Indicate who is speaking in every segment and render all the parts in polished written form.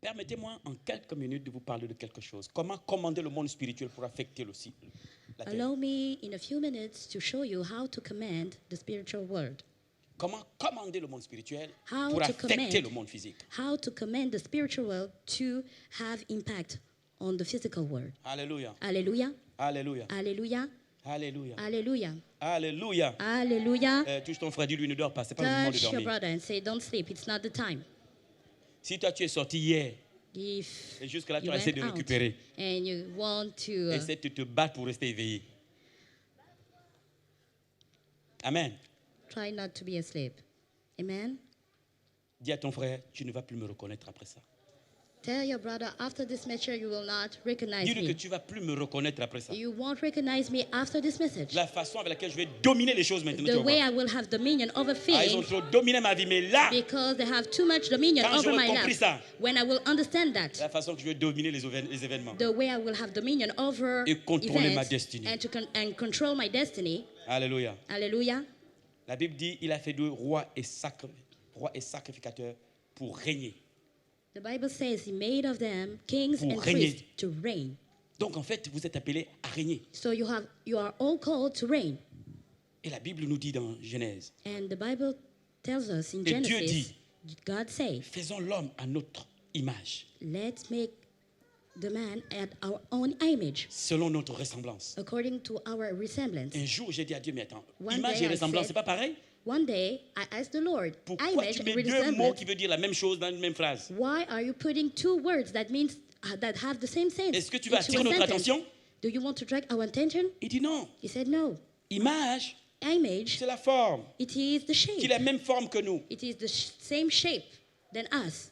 Speaker 1: Permettez-moi en quelques minutes de vous parler de quelque chose. Comment commander le monde spirituel pour affecter aussi la terre.
Speaker 2: Allow me in a few minutes to show you how to command the spiritual world.
Speaker 1: Comment commander le monde spirituel
Speaker 2: How
Speaker 1: pour
Speaker 2: to
Speaker 1: affecter
Speaker 2: command.
Speaker 1: le monde physique.
Speaker 2: How to command the spiritual world to have impact on the physical world.
Speaker 1: Alléluia.
Speaker 2: Hallelujah.
Speaker 1: Alléluia.
Speaker 2: Hallelujah.
Speaker 1: Alléluia.
Speaker 2: Hallelujah.
Speaker 1: Alléluia.
Speaker 2: Hallelujah.
Speaker 1: Touche ton frère, dis-lui ne dors pas. C'est pas le moment de
Speaker 2: Touch your
Speaker 1: dormir.
Speaker 2: brother and say, don't sleep. It's not the time.
Speaker 1: Si toi tu es sorti hier
Speaker 2: If
Speaker 1: et jusque là tu
Speaker 2: you
Speaker 1: as essayé
Speaker 2: went
Speaker 1: de
Speaker 2: out
Speaker 1: récupérer,
Speaker 2: and you want to
Speaker 1: essaie de te battre pour rester éveillé. Amen.
Speaker 2: try not to be asleep. Amen.
Speaker 1: Dis à ton frère, tu ne vas plus me reconnaître après ça.
Speaker 2: Tell your brother, after this message, you will not recognize
Speaker 1: Dis-lui que
Speaker 2: me.
Speaker 1: tu ne vas plus me reconnaître après ça.
Speaker 2: You won't recognize me after this message.
Speaker 1: La façon avec laquelle je vais dominer les choses maintenant, tu
Speaker 2: The
Speaker 1: vas
Speaker 2: way
Speaker 1: voir.
Speaker 2: I will have dominion over
Speaker 1: Ils ont
Speaker 2: things
Speaker 1: trop dominé ma vie, mais là,
Speaker 2: because they have too much dominion
Speaker 1: quand
Speaker 2: over
Speaker 1: j'aurai
Speaker 2: my
Speaker 1: compris
Speaker 2: life.
Speaker 1: ça,
Speaker 2: When I will understand that,
Speaker 1: la façon que je vais dominer les événements.
Speaker 2: the way I will have dominion over
Speaker 1: Et contrôler ma
Speaker 2: events
Speaker 1: destinée.
Speaker 2: and and control my destiny.
Speaker 1: Alléluia.
Speaker 2: Hallelujah.
Speaker 1: La Bible dit, il a fait d'eux rois et sacrificateurs pour régner.
Speaker 2: The Bible says he made of them kings
Speaker 1: Pour
Speaker 2: and
Speaker 1: régner.
Speaker 2: priests to reign.
Speaker 1: Donc en fait, vous êtes appelés à régner.
Speaker 2: So you are all called to reign.
Speaker 1: Et la Bible nous dit dans Genèse,
Speaker 2: And the Bible tells us in
Speaker 1: Et Dieu
Speaker 2: Genesis,
Speaker 1: dit,
Speaker 2: God said,
Speaker 1: faisons l'homme à notre image,
Speaker 2: let's make the man at our own image,
Speaker 1: selon notre ressemblance.
Speaker 2: according to our resemblance.
Speaker 1: Un jour, j'ai dit à Dieu, mais attends,
Speaker 2: One
Speaker 1: image
Speaker 2: day
Speaker 1: et
Speaker 2: I
Speaker 1: ressemblance,
Speaker 2: said-
Speaker 1: c'est pas pareil?
Speaker 2: One day, I asked the Lord,
Speaker 1: Pourquoi
Speaker 2: image
Speaker 1: tu
Speaker 2: and
Speaker 1: mets deux mots
Speaker 2: resemblance,
Speaker 1: qui veulent dire la même chose dans une même phrase?
Speaker 2: why are you putting two words that means that have the same sense?
Speaker 1: Est-ce que tu vas
Speaker 2: into
Speaker 1: attirer
Speaker 2: a
Speaker 1: notre
Speaker 2: sentence?
Speaker 1: attention?
Speaker 2: Do you want to drag our attention?
Speaker 1: Il dit non.
Speaker 2: He said, no.
Speaker 1: Image,
Speaker 2: Image,
Speaker 1: c'est la forme,
Speaker 2: it is the
Speaker 1: qui est
Speaker 2: shape.
Speaker 1: la même forme que nous.
Speaker 2: It is the same shape than us.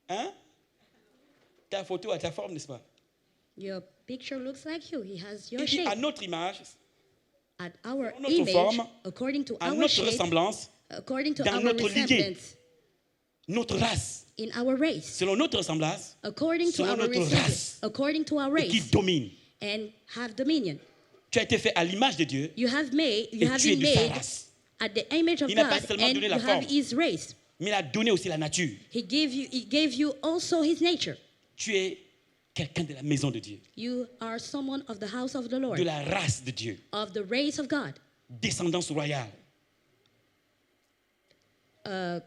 Speaker 1: Hein? Ta photo a ta forme, n'est-ce pas?
Speaker 2: Your picture looks like you. He has your
Speaker 1: Il dit
Speaker 2: shape.
Speaker 1: à notre image,
Speaker 2: At our
Speaker 1: notre
Speaker 2: image,
Speaker 1: forme,
Speaker 2: according to
Speaker 1: à
Speaker 2: our
Speaker 1: notre
Speaker 2: shape,
Speaker 1: ressemblance,
Speaker 2: according to
Speaker 1: dans
Speaker 2: our
Speaker 1: notre lignée.
Speaker 2: resemblance,
Speaker 1: notre race,
Speaker 2: in our race,
Speaker 1: selon notre ressemblance,
Speaker 2: according to
Speaker 1: selon
Speaker 2: our
Speaker 1: notre
Speaker 2: resemblance,
Speaker 1: race,
Speaker 2: according to our
Speaker 1: et qui
Speaker 2: race,
Speaker 1: domine.
Speaker 2: and have dominion.
Speaker 1: Tu as été fait à l'image de Dieu
Speaker 2: You have been
Speaker 1: et tu es
Speaker 2: made
Speaker 1: de sa race.
Speaker 2: at the image of
Speaker 1: Il n'a pas
Speaker 2: God,
Speaker 1: seulement
Speaker 2: and
Speaker 1: donné
Speaker 2: you
Speaker 1: la
Speaker 2: have
Speaker 1: forme.
Speaker 2: His race.
Speaker 1: Mais il a donné aussi la nature.
Speaker 2: He gave you also His nature.
Speaker 1: Tu es quelqu'un de la maison de Dieu,
Speaker 2: You are someone of the house of the Lord,
Speaker 1: de la race de Dieu,
Speaker 2: of the race of God,
Speaker 1: descendance royale.
Speaker 2: a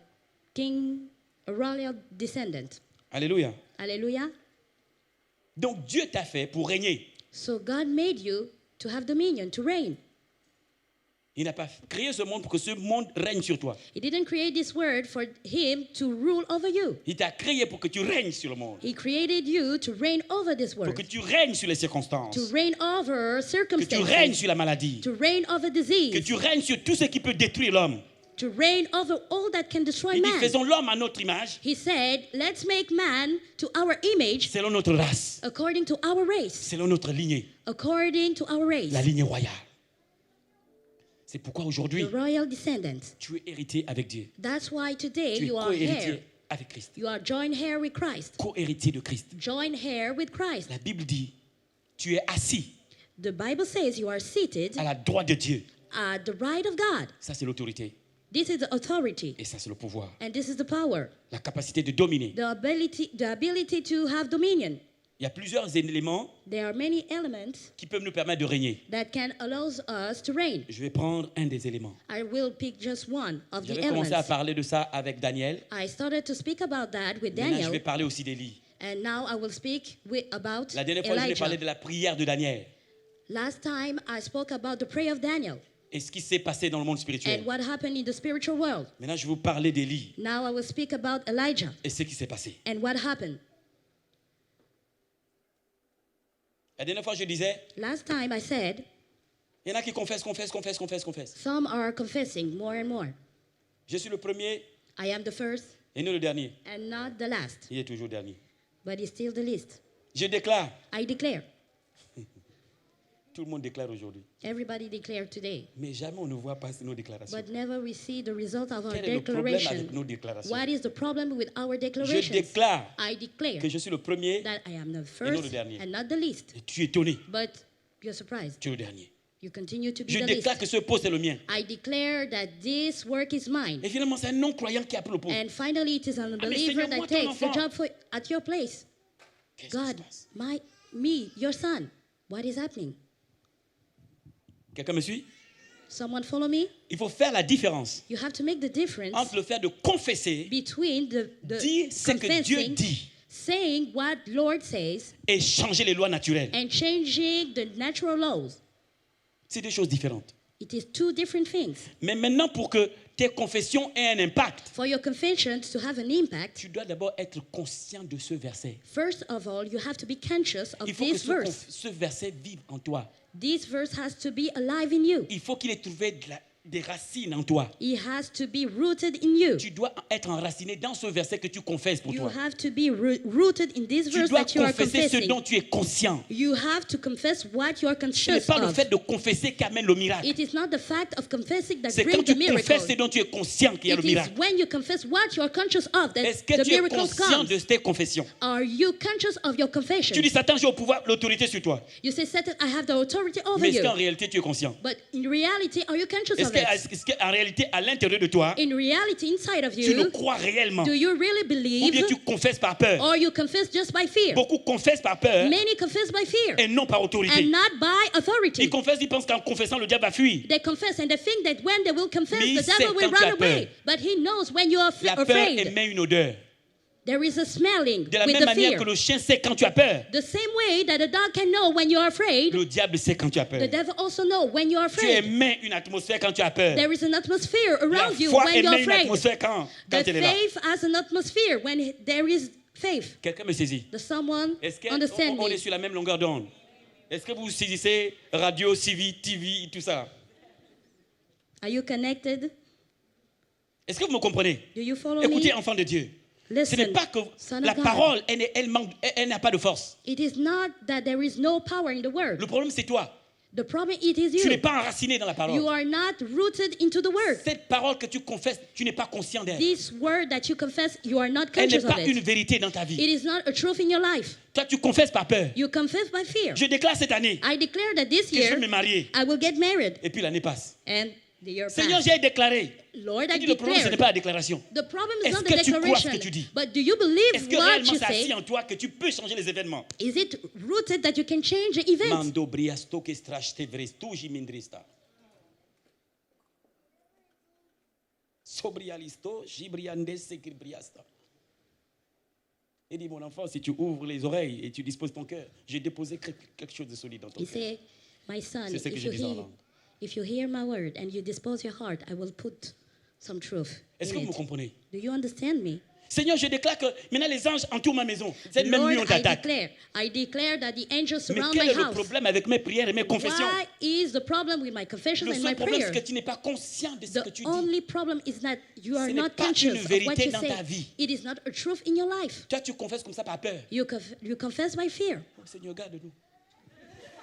Speaker 2: king, a royal descendant.
Speaker 1: Alléluia.
Speaker 2: Hallelujah.
Speaker 1: Donc Dieu t'a fait pour régner.
Speaker 2: So God made you to have dominion, to reign.
Speaker 1: Il n'a pas créé ce monde pour que ce monde règne sur toi.
Speaker 2: He didn't create this world for him to rule over you.
Speaker 1: Il t'a créé pour que tu règnes sur le monde,
Speaker 2: He created you to reign over this
Speaker 1: pour
Speaker 2: world,
Speaker 1: que tu règnes sur les circonstances,
Speaker 2: to reign over
Speaker 1: que tu règnes
Speaker 2: circumstances,
Speaker 1: sur la maladie,
Speaker 2: to reign over
Speaker 1: que
Speaker 2: disease,
Speaker 1: tu règnes sur tout ce qui peut détruire l'homme.
Speaker 2: to reign over all that can destroy
Speaker 1: Il dit,
Speaker 2: man.
Speaker 1: faisons l'homme à notre image,
Speaker 2: He said, let's make man to our image,
Speaker 1: selon notre race,
Speaker 2: according to our race,
Speaker 1: selon notre lignée,
Speaker 2: according to our race,
Speaker 1: la lignée royale. C'est pourquoi
Speaker 2: the
Speaker 1: aujourd'hui,
Speaker 2: royal descendants.
Speaker 1: tu es héritier avec Dieu.
Speaker 2: That's why today
Speaker 1: Tu es
Speaker 2: you are
Speaker 1: co-héritier
Speaker 2: here.
Speaker 1: avec Christ.
Speaker 2: You are joined here with Christ.
Speaker 1: Co-héritier de Christ.
Speaker 2: Join here with Christ.
Speaker 1: La Bible dit, tu es assis
Speaker 2: The Bible says you are seated
Speaker 1: à la droite de Dieu.
Speaker 2: at the right of God.
Speaker 1: Ça, c'est l'autorité.
Speaker 2: This is the authority,
Speaker 1: Et ça, c'est le pouvoir.
Speaker 2: and this is the power,
Speaker 1: La capacité de dominer.
Speaker 2: the ability to have dominion.
Speaker 1: Il y a plusieurs éléments
Speaker 2: There are many elements
Speaker 1: qui peuvent nous permettre de régner.
Speaker 2: that can allow us to reign.
Speaker 1: Je vais prendre un des éléments.
Speaker 2: I will pick just one of the
Speaker 1: J'avais commencé à
Speaker 2: elements.
Speaker 1: parler de ça avec Daniel.
Speaker 2: I started to speak about that with
Speaker 1: Maintenant, je vais
Speaker 2: Daniel,
Speaker 1: parler aussi d'Élie.
Speaker 2: and now I will speak about
Speaker 1: La dernière fois, je vais parler
Speaker 2: Elijah.
Speaker 1: de la prière de Daniel
Speaker 2: Last time I spoke about the prayer of Daniel
Speaker 1: et ce qui s'est passé dans le monde spirituel.
Speaker 2: and what happened in the spiritual world.
Speaker 1: Maintenant, je vais vous parler d'Élie
Speaker 2: Now I will speak about Elijah
Speaker 1: et ce qui s'est passé.
Speaker 2: and what happened.
Speaker 1: La dernière fois, je disais,
Speaker 2: Last time I said,
Speaker 1: il y en a qui confessent.
Speaker 2: some are confessing more and more.
Speaker 1: Je suis le premier
Speaker 2: I am the first
Speaker 1: et non le dernier.
Speaker 2: and not the last,
Speaker 1: Il est toujours dernier.
Speaker 2: but it's still the least.
Speaker 1: Je déclare.
Speaker 2: I declare.
Speaker 1: Tout le monde déclare aujourd'hui.
Speaker 2: Everybody declare today,
Speaker 1: Mais jamais on ne voit pas nos déclarations.
Speaker 2: but never we see the result of our
Speaker 1: Quel est le problème avec
Speaker 2: declaration.
Speaker 1: nos déclarations?
Speaker 2: What is the problem with our
Speaker 1: Je
Speaker 2: declarations?
Speaker 1: déclare
Speaker 2: I declare
Speaker 1: que je suis le premier
Speaker 2: that I am the
Speaker 1: non le
Speaker 2: first
Speaker 1: dernier.
Speaker 2: and not the least,
Speaker 1: et tu es étonné.
Speaker 2: but you're surprised.
Speaker 1: Tu es le dernier.
Speaker 2: You continue to be
Speaker 1: Je
Speaker 2: the
Speaker 1: déclare
Speaker 2: least.
Speaker 1: que ce poste est le mien.
Speaker 2: I declare that this work is mine.
Speaker 1: Et finalement, c'est un non-croyant qui a pris le poste.
Speaker 2: And finally, it is an
Speaker 1: mais
Speaker 2: unbeliever
Speaker 1: Seigneur,
Speaker 2: that
Speaker 1: moi, ton
Speaker 2: takes the
Speaker 1: enfant.
Speaker 2: job at your place.
Speaker 1: Qu'est-ce qui se
Speaker 2: God,
Speaker 1: passe?
Speaker 2: me, your son, what is happening?
Speaker 1: Quelqu'un me suit?
Speaker 2: Someone follow me?
Speaker 1: Il faut faire la différence
Speaker 2: You have to make the difference
Speaker 1: entre le fait de confesser,
Speaker 2: between the
Speaker 1: dire ce que Dieu
Speaker 2: confessing,
Speaker 1: dit
Speaker 2: saying what Lord says,
Speaker 1: et changer les lois naturelles.
Speaker 2: and changing the natural laws.
Speaker 1: C'est deux choses différentes.
Speaker 2: It is two different things.
Speaker 1: Mais maintenant, pour que tes confessions aient un impact,
Speaker 2: For your confessions to have an impact,
Speaker 1: tu dois d'abord être conscient de ce verset.
Speaker 2: first of all, you have to be conscious of
Speaker 1: Il faut que
Speaker 2: this verse.
Speaker 1: ce verset vive en toi.
Speaker 2: This verse has to be alive in you.
Speaker 1: Il faut qu'il ait trouvé des racines en toi.
Speaker 2: It has to be rooted in you.
Speaker 1: Tu dois être enraciné dans ce verset que tu confesses pour
Speaker 2: You
Speaker 1: toi.
Speaker 2: have to be rooted in this
Speaker 1: Tu
Speaker 2: verse
Speaker 1: dois
Speaker 2: that you are
Speaker 1: confesser ce
Speaker 2: confessing.
Speaker 1: dont tu es conscient.
Speaker 2: You have to confess what you are
Speaker 1: Ce n'est
Speaker 2: conscious
Speaker 1: pas le
Speaker 2: of.
Speaker 1: fait de confesser qui amène le miracle.
Speaker 2: It is not the fact of confessing that
Speaker 1: C'est quand
Speaker 2: brings
Speaker 1: tu
Speaker 2: the miracle.
Speaker 1: confesses ce dont tu es conscient qu'il y a le
Speaker 2: It is
Speaker 1: miracle.
Speaker 2: when you confess what you are conscious of that
Speaker 1: Est-ce que
Speaker 2: the
Speaker 1: tu es
Speaker 2: miracle
Speaker 1: conscient
Speaker 2: comes.
Speaker 1: de tes confessions?
Speaker 2: Are you conscious of your
Speaker 1: Tu
Speaker 2: confession?
Speaker 1: dis, Satan, j'ai au pouvoir, l'autorité sur toi.
Speaker 2: You say, Satan, I have the authority over
Speaker 1: Mais est-ce
Speaker 2: you.
Speaker 1: qu'en réalité, tu es conscient?
Speaker 2: But in reality, are you conscious
Speaker 1: Est-ce
Speaker 2: of it?
Speaker 1: qu'en réalité, à l'intérieur de toi,
Speaker 2: In reality, inside of
Speaker 1: tu le
Speaker 2: you,
Speaker 1: crois réellement?
Speaker 2: do you really
Speaker 1: Ou
Speaker 2: believe,
Speaker 1: bien tu confesses par peur?
Speaker 2: or you confess just by fear?
Speaker 1: Beaucoup confessent par peur
Speaker 2: Many confess by fear
Speaker 1: et non par autorité.
Speaker 2: and not by
Speaker 1: Ils
Speaker 2: authority.
Speaker 1: confessent, ils pensent qu'en confessant, le diable va fuir.
Speaker 2: They confess and they think that when they will confess,
Speaker 1: Mais il
Speaker 2: the
Speaker 1: sait
Speaker 2: devil will
Speaker 1: quand tu as
Speaker 2: run away.
Speaker 1: peur.
Speaker 2: But he knows when you are
Speaker 1: La peur
Speaker 2: afraid.
Speaker 1: émet une odeur.
Speaker 2: There is a smelling
Speaker 1: De la
Speaker 2: with
Speaker 1: même
Speaker 2: the
Speaker 1: manière
Speaker 2: fear.
Speaker 1: que le chien sait quand tu as peur,
Speaker 2: The same way that a dog can know when you are afraid,
Speaker 1: le diable sait quand tu as
Speaker 2: the
Speaker 1: peur.
Speaker 2: devil also know when you are
Speaker 1: Tu
Speaker 2: afraid.
Speaker 1: émets une atmosphère quand tu as peur.
Speaker 2: There is an atmosphere
Speaker 1: La
Speaker 2: around you
Speaker 1: foi
Speaker 2: when you're
Speaker 1: émet une
Speaker 2: afraid.
Speaker 1: atmosphère quand
Speaker 2: The
Speaker 1: elle est là.
Speaker 2: faith has an atmosphere when there is faith.
Speaker 1: Quelqu'un me saisit.
Speaker 2: Does someone
Speaker 1: Est-ce
Speaker 2: understand
Speaker 1: qu'on est
Speaker 2: me?
Speaker 1: sur la même longueur d'onde? Est-ce que vous saisissez radio, TV, tout ça?
Speaker 2: Are you connected?
Speaker 1: Est-ce que vous me comprenez?
Speaker 2: Do you follow
Speaker 1: Écoutez,
Speaker 2: me?
Speaker 1: enfants de Dieu. Ce n'est
Speaker 2: Listen,
Speaker 1: pas que
Speaker 2: son
Speaker 1: la
Speaker 2: of God.
Speaker 1: parole, elle n'a pas de force.
Speaker 2: It is not that there is no power in the word.
Speaker 1: Le problème, c'est toi.
Speaker 2: The problem, it is
Speaker 1: Tu n'es
Speaker 2: you.
Speaker 1: pas enraciné dans la
Speaker 2: You
Speaker 1: parole.
Speaker 2: are not rooted into the word.
Speaker 1: Cette parole que tu confesses, tu n'es pas conscient d'elle.
Speaker 2: This word that you confess, you are not
Speaker 1: Elle n'est
Speaker 2: conscious of
Speaker 1: pas une
Speaker 2: it.
Speaker 1: vérité dans ta vie.
Speaker 2: It is not a truth in your life.
Speaker 1: Toi, tu confesses par peur.
Speaker 2: You confess by fear.
Speaker 1: Je déclare cette année
Speaker 2: I declare that this
Speaker 1: que je vais
Speaker 2: year
Speaker 1: me marier.
Speaker 2: I will get married.
Speaker 1: Et puis l'année passe.
Speaker 2: And the year
Speaker 1: Seigneur,
Speaker 2: passed.
Speaker 1: j'ai déclaré.
Speaker 2: Lord, I
Speaker 1: Il dit, le problème, ce n'est
Speaker 2: declared.
Speaker 1: pas la déclaration.
Speaker 2: The problem is
Speaker 1: Est-ce
Speaker 2: not
Speaker 1: que
Speaker 2: the
Speaker 1: tu crois ce que
Speaker 2: declaration,
Speaker 1: tu dis?
Speaker 2: but do you
Speaker 1: Est-ce
Speaker 2: believe
Speaker 1: que
Speaker 2: what
Speaker 1: réellement
Speaker 2: you
Speaker 1: c'est assis
Speaker 2: say?
Speaker 1: en toi que tu peux changer les événements?
Speaker 2: Is it rooted that you can change the events?
Speaker 1: Mando briasto que strachte vresto jimindrista. Sobrialisto jibriande sekirbriasta. Il dit, mon enfant, si tu ouvres les oreilles et tu disposes ton cœur, j'ai déposé quelque chose de solide dans ton
Speaker 2: He
Speaker 1: cœur.
Speaker 2: said, my son,
Speaker 1: C'est ce que je disais en langue.
Speaker 2: if you hear my word and you dispose your heart, I will put some truth
Speaker 1: Est-ce que
Speaker 2: in
Speaker 1: vous me
Speaker 2: it.
Speaker 1: comprenez?
Speaker 2: Do you understand me?
Speaker 1: Seigneur, je déclare que maintenant les anges entourent ma maison. Cette même
Speaker 2: Lord,
Speaker 1: nuit, on t'attaque.
Speaker 2: I declare that the angels
Speaker 1: Mais
Speaker 2: surround
Speaker 1: quel
Speaker 2: my
Speaker 1: est le
Speaker 2: house.
Speaker 1: problème avec mes prières et mes confessions?
Speaker 2: Why is the problem with my confessions
Speaker 1: Le
Speaker 2: and my
Speaker 1: seul problème,
Speaker 2: prayer?
Speaker 1: c'est que tu n'es pas conscient de ce que
Speaker 2: The
Speaker 1: tu dis.
Speaker 2: only problem is that you are
Speaker 1: Ce n'est
Speaker 2: not
Speaker 1: pas
Speaker 2: conscious
Speaker 1: une
Speaker 2: of what
Speaker 1: vérité
Speaker 2: you
Speaker 1: dans ta
Speaker 2: say.
Speaker 1: vie.
Speaker 2: It is not a truth in your life.
Speaker 1: Toi, tu confesses comme ça par peur.
Speaker 2: You confess by fear.
Speaker 1: Oh, Seigneur, garde-nous.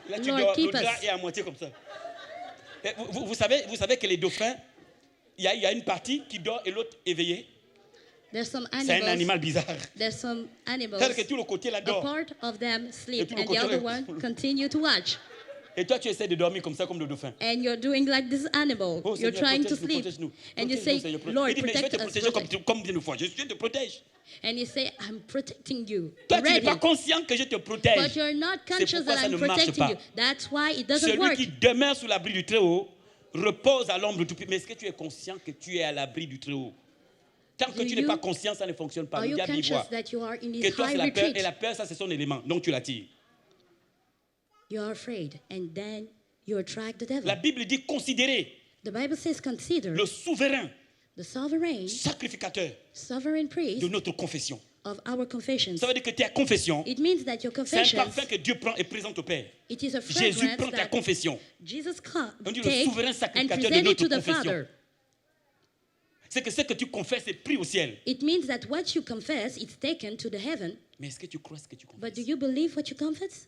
Speaker 1: Là, tu
Speaker 2: Lord,
Speaker 1: dors,
Speaker 2: keep
Speaker 1: le drap
Speaker 2: us.
Speaker 1: est à moitié comme ça. Et vous savez que les dauphins, il y a une partie qui dort et l'autre éveillée.
Speaker 2: There's some
Speaker 1: C'est un
Speaker 2: animals.
Speaker 1: animal bizarre.
Speaker 2: There's some animals.
Speaker 1: C'est-à-dire que tout le côté là
Speaker 2: A
Speaker 1: dort.
Speaker 2: part of them sleep
Speaker 1: tout le
Speaker 2: and the
Speaker 1: côté
Speaker 2: other
Speaker 1: là-
Speaker 2: one continue to watch.
Speaker 1: Et toi, tu essaies de dormir comme ça, comme le dauphin.
Speaker 2: And you're doing like this animal.
Speaker 1: Oh,
Speaker 2: You're
Speaker 1: Seigneur,
Speaker 2: trying to
Speaker 1: protège-nous,
Speaker 2: sleep.
Speaker 1: protège-nous.
Speaker 2: And you
Speaker 1: Protège-nous,
Speaker 2: say,
Speaker 1: Seigneur, protège-nous.
Speaker 2: Lord,
Speaker 1: Il dit, mais je vais
Speaker 2: protect
Speaker 1: te
Speaker 2: us.
Speaker 1: protéger
Speaker 2: Protect.
Speaker 1: comme une fois. Je te protège.
Speaker 2: And you say, I'm protecting you.
Speaker 1: Toi, tu n'es
Speaker 2: Already.
Speaker 1: pas conscient que je te protège.
Speaker 2: But you're not conscious
Speaker 1: pourquoi
Speaker 2: that
Speaker 1: ça
Speaker 2: I'm
Speaker 1: ne marche
Speaker 2: protecting
Speaker 1: pas.
Speaker 2: you. That's why it doesn't
Speaker 1: Celui
Speaker 2: work.
Speaker 1: qui demeure sous l'abri du Très-Haut repose à l'ombre du Tout-Puissant. Mais est-ce que tu es conscient que tu es à l'abri du Très-Haut? Tant que
Speaker 2: Do
Speaker 1: tu n'es
Speaker 2: you-
Speaker 1: pas conscient, ça ne fonctionne pas.
Speaker 2: Are
Speaker 1: Le
Speaker 2: you
Speaker 1: diable y
Speaker 2: conscious
Speaker 1: voit.
Speaker 2: that you are in
Speaker 1: Que
Speaker 2: this
Speaker 1: toi, c'est
Speaker 2: high
Speaker 1: la peur. Et
Speaker 2: retreat?
Speaker 1: la peur, ça, c'est son élément. Donc, tu l'attires.
Speaker 2: You're afraid. And then you attract the devil.
Speaker 1: La Bible dit considérer
Speaker 2: The Bible says, consider
Speaker 1: le souverain
Speaker 2: the sovereign
Speaker 1: sacrificateur
Speaker 2: priest
Speaker 1: de notre confession.
Speaker 2: of our confessions.
Speaker 1: Ça veut dire que ta confession,
Speaker 2: It means that your
Speaker 1: c'est un
Speaker 2: confessions,
Speaker 1: parfum que Dieu prend et présente au Père.
Speaker 2: it is a
Speaker 1: Jésus
Speaker 2: fragrance
Speaker 1: prend ta
Speaker 2: that
Speaker 1: confession.
Speaker 2: Jesus
Speaker 1: On dit le
Speaker 2: take
Speaker 1: souverain
Speaker 2: and
Speaker 1: sacrificateur de
Speaker 2: present it
Speaker 1: notre
Speaker 2: to the
Speaker 1: confession.
Speaker 2: Father.
Speaker 1: C'est que ce que tu confesses est pris au ciel.
Speaker 2: It means that what you confess is taken to the heaven.
Speaker 1: Mais est-ce que tu crois ce que tu confesses?
Speaker 2: But do you believe what you confess?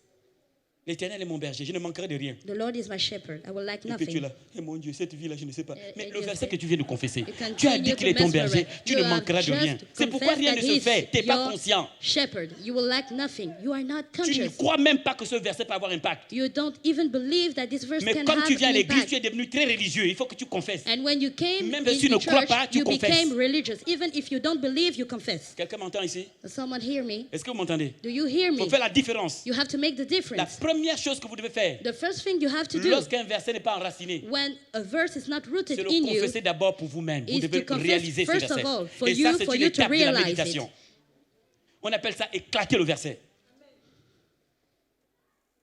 Speaker 1: L'Éternel est mon berger, je ne manquerai de rien.
Speaker 2: The Lord is my shepherd. I will lack
Speaker 1: Et puis tu es
Speaker 2: nothing.
Speaker 1: là, eh mon Dieu, cette vie-là, je ne sais pas. Mais
Speaker 2: et
Speaker 1: le
Speaker 2: you
Speaker 1: verset
Speaker 2: say-
Speaker 1: que tu viens de confesser,
Speaker 2: You
Speaker 1: tu as dit
Speaker 2: continue
Speaker 1: qu'il
Speaker 2: to
Speaker 1: est ton
Speaker 2: mess
Speaker 1: berger,
Speaker 2: around.
Speaker 1: tu
Speaker 2: You
Speaker 1: ne
Speaker 2: have
Speaker 1: manqueras de
Speaker 2: just
Speaker 1: rien. C'est pourquoi
Speaker 2: confessed
Speaker 1: rien
Speaker 2: that
Speaker 1: ne se
Speaker 2: he's
Speaker 1: fait, tu n'es pas
Speaker 2: your
Speaker 1: conscient.
Speaker 2: shepherd. You will lack nothing. You are not
Speaker 1: Tu ne
Speaker 2: conscious.
Speaker 1: crois même pas que ce verset peut avoir impact.
Speaker 2: You don't even believe that this verse
Speaker 1: Mais
Speaker 2: can
Speaker 1: comme tu
Speaker 2: have
Speaker 1: viens à
Speaker 2: an
Speaker 1: l'église, tu es
Speaker 2: impact.
Speaker 1: devenu très religieux, il faut que tu confesses.
Speaker 2: And when you came
Speaker 1: Même
Speaker 2: in
Speaker 1: si tu ne
Speaker 2: the
Speaker 1: crois
Speaker 2: church,
Speaker 1: pas, tu
Speaker 2: you
Speaker 1: confesses.
Speaker 2: became religious. Even if you don't believe, you confess.
Speaker 1: Quelqu'un m'entend ici?
Speaker 2: Does someone hear me?
Speaker 1: Est-ce que vous m'entendez?
Speaker 2: Do you hear
Speaker 1: Il faut
Speaker 2: me?
Speaker 1: faire la différence.
Speaker 2: You have to make the
Speaker 1: La
Speaker 2: difference.
Speaker 1: première chose que vous devez faire,
Speaker 2: The first thing you have to do
Speaker 1: lorsqu'un verset n'est pas enraciné,
Speaker 2: when a verse is not rooted
Speaker 1: c'est le
Speaker 2: in you
Speaker 1: confesser d'abord pour vous-même. Vous
Speaker 2: is
Speaker 1: devez
Speaker 2: to confess
Speaker 1: réaliser ce
Speaker 2: first
Speaker 1: verset.
Speaker 2: of all for
Speaker 1: Et ça,
Speaker 2: you,
Speaker 1: c'est
Speaker 2: for
Speaker 1: une
Speaker 2: you to
Speaker 1: étape de la
Speaker 2: realize
Speaker 1: méditation.
Speaker 2: it.
Speaker 1: On appelle ça éclater le verset.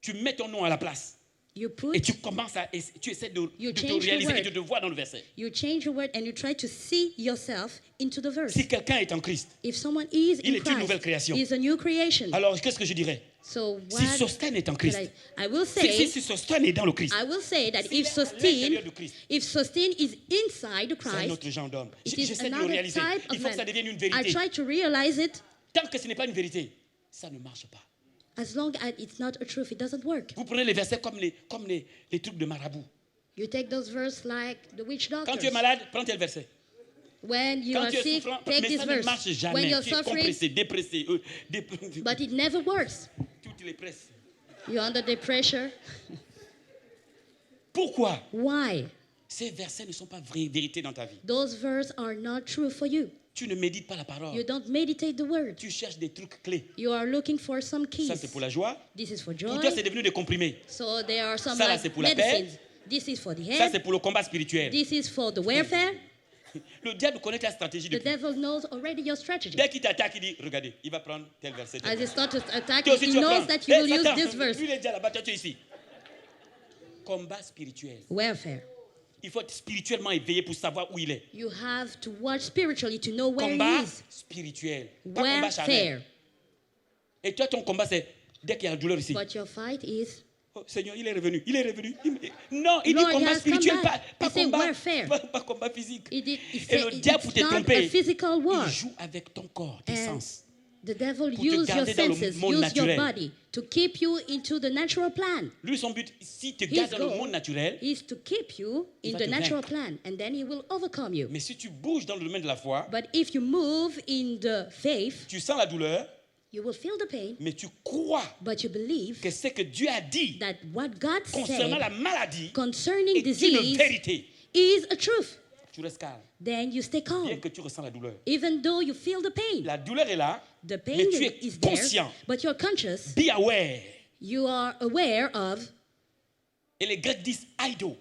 Speaker 1: Tu mets ton nom à la place.
Speaker 2: You put,
Speaker 1: Et tu commences à, tu essaies de
Speaker 2: You
Speaker 1: te
Speaker 2: change the
Speaker 1: réaliser et
Speaker 2: word.
Speaker 1: de te voir dans le verset.
Speaker 2: you change your word and you try to see yourself into the verse.
Speaker 1: Si quelqu'un est en Christ,
Speaker 2: If someone is
Speaker 1: Il
Speaker 2: in
Speaker 1: est une nouvelle
Speaker 2: Christ,
Speaker 1: création.
Speaker 2: is a new creation.
Speaker 1: alors qu'est-ce que je dirais?
Speaker 2: So
Speaker 1: Si
Speaker 2: what
Speaker 1: Sostène est en
Speaker 2: could
Speaker 1: Christ,
Speaker 2: I will
Speaker 1: si
Speaker 2: say,
Speaker 1: Sostène est dans le Christ,
Speaker 2: I will say that
Speaker 1: S'il
Speaker 2: if
Speaker 1: est à l'intérieur
Speaker 2: Sostine,
Speaker 1: de Christ,
Speaker 2: if Sostine is inside
Speaker 1: c'est un
Speaker 2: Christ,
Speaker 1: autre genre d'homme.
Speaker 2: it is
Speaker 1: J'essaie de le
Speaker 2: another
Speaker 1: réaliser.
Speaker 2: type
Speaker 1: Il
Speaker 2: of
Speaker 1: faut que ça
Speaker 2: man.
Speaker 1: devienne une
Speaker 2: I
Speaker 1: vérité.
Speaker 2: try to realize it.
Speaker 1: Tant que ce n'est pas une vérité, ça ne marche pas.
Speaker 2: As long as it's not a truth, it doesn't work.
Speaker 1: Vous prenez les versets comme les trucs de marabout.
Speaker 2: You take those verses like the witch doctors.
Speaker 1: Quand tu es malade, prends tel verset.
Speaker 2: When you
Speaker 1: Quand
Speaker 2: are
Speaker 1: tu es
Speaker 2: sick,
Speaker 1: souffrant,
Speaker 2: take
Speaker 1: mais
Speaker 2: this
Speaker 1: ça ne
Speaker 2: verse.
Speaker 1: marche
Speaker 2: When
Speaker 1: jamais.
Speaker 2: you're
Speaker 1: Tu es
Speaker 2: suffering,
Speaker 1: compressé, dépressé.
Speaker 2: but it never works.
Speaker 1: Toutes les presses.
Speaker 2: You're under the pressure.
Speaker 1: Pourquoi?
Speaker 2: Why?
Speaker 1: Ces versets ne sont pas vraies vérités dans ta vie.
Speaker 2: Those verses are not true for you.
Speaker 1: Tu ne médites pas la parole.
Speaker 2: You don't meditate the word.
Speaker 1: Tu cherches des trucs clés.
Speaker 2: You are looking for some
Speaker 1: Ça,
Speaker 2: keys.
Speaker 1: c'est pour la joie.
Speaker 2: This is for
Speaker 1: Pour
Speaker 2: joy.
Speaker 1: toi, c'est devenu des comprimés.
Speaker 2: So there are some
Speaker 1: Ça, là,
Speaker 2: like
Speaker 1: c'est pour la paix.
Speaker 2: medicines. This is for the
Speaker 1: Ça,
Speaker 2: head.
Speaker 1: c'est pour le combat spirituel.
Speaker 2: This is for the warfare.
Speaker 1: Le diable connaît ta stratégie
Speaker 2: The
Speaker 1: depuis.
Speaker 2: devil knows already your strategy.
Speaker 1: Dès qu'il t'attaque, il dit, regardez, il va prendre tel verset. tel
Speaker 2: As
Speaker 1: verset.
Speaker 2: he starts to attack
Speaker 1: Toi
Speaker 2: you,
Speaker 1: aussi,
Speaker 2: he
Speaker 1: tu vas
Speaker 2: knows
Speaker 1: prendre.
Speaker 2: that you
Speaker 1: Eh,
Speaker 2: will use
Speaker 1: Satan,
Speaker 2: this verse.
Speaker 1: lui, il est déjà là-bas, toi, tu es ici. Combat spirituel.
Speaker 2: Warfare.
Speaker 1: Il faut être spirituellement éveillé pour savoir où il est.
Speaker 2: You have to watch spiritually to know where
Speaker 1: Combat
Speaker 2: he is.
Speaker 1: spirituel. Pas combat charnel.
Speaker 2: Warfare.
Speaker 1: Et toi, ton combat, c'est dès qu'il y a la douleur ici.
Speaker 2: But your fight is
Speaker 1: Oh, Seigneur, il est revenu. Il est revenu. Non, il dit
Speaker 2: Lord, he
Speaker 1: combat
Speaker 2: has come
Speaker 1: spirituel,
Speaker 2: back.
Speaker 1: pas
Speaker 2: He said
Speaker 1: combat,
Speaker 2: warfare.
Speaker 1: pas combat physique.
Speaker 2: he did. He
Speaker 1: Et
Speaker 2: said
Speaker 1: le diable, pour
Speaker 2: it's
Speaker 1: te
Speaker 2: not a
Speaker 1: tromper,
Speaker 2: physical war.
Speaker 1: il joue avec ton corps, tes
Speaker 2: And
Speaker 1: sens.
Speaker 2: the devil
Speaker 1: te
Speaker 2: use your
Speaker 1: garder dans le
Speaker 2: senses,
Speaker 1: monde
Speaker 2: use
Speaker 1: naturel.
Speaker 2: your body to keep you into the natural plan.
Speaker 1: Lui, son but, si te
Speaker 2: His
Speaker 1: garde dans le
Speaker 2: goal
Speaker 1: monde naturel,
Speaker 2: is to keep you
Speaker 1: Il
Speaker 2: in
Speaker 1: va
Speaker 2: the
Speaker 1: te
Speaker 2: natural
Speaker 1: vaincre.
Speaker 2: plan, and then he will overcome you.
Speaker 1: mais si tu bouges dans le domaine de la foi,
Speaker 2: But if you move in the faith,
Speaker 1: tu sens la douleur,
Speaker 2: you will feel the pain,
Speaker 1: mais tu crois
Speaker 2: but you believe
Speaker 1: que ce que Dieu a dit
Speaker 2: that what God
Speaker 1: concernant la
Speaker 2: said
Speaker 1: maladie
Speaker 2: concerning
Speaker 1: est une
Speaker 2: disease
Speaker 1: vérité.
Speaker 2: is a truth.
Speaker 1: Tu restes calme,
Speaker 2: Then you stay
Speaker 1: bien
Speaker 2: calm,
Speaker 1: que tu ressens la douleur.
Speaker 2: even though you feel the pain.
Speaker 1: La douleur est là,
Speaker 2: The pain
Speaker 1: mais tu es
Speaker 2: is there,
Speaker 1: conscient.
Speaker 2: but you're conscious.
Speaker 1: Be aware.
Speaker 2: You are aware of,
Speaker 1: Et les Grecs disent aido.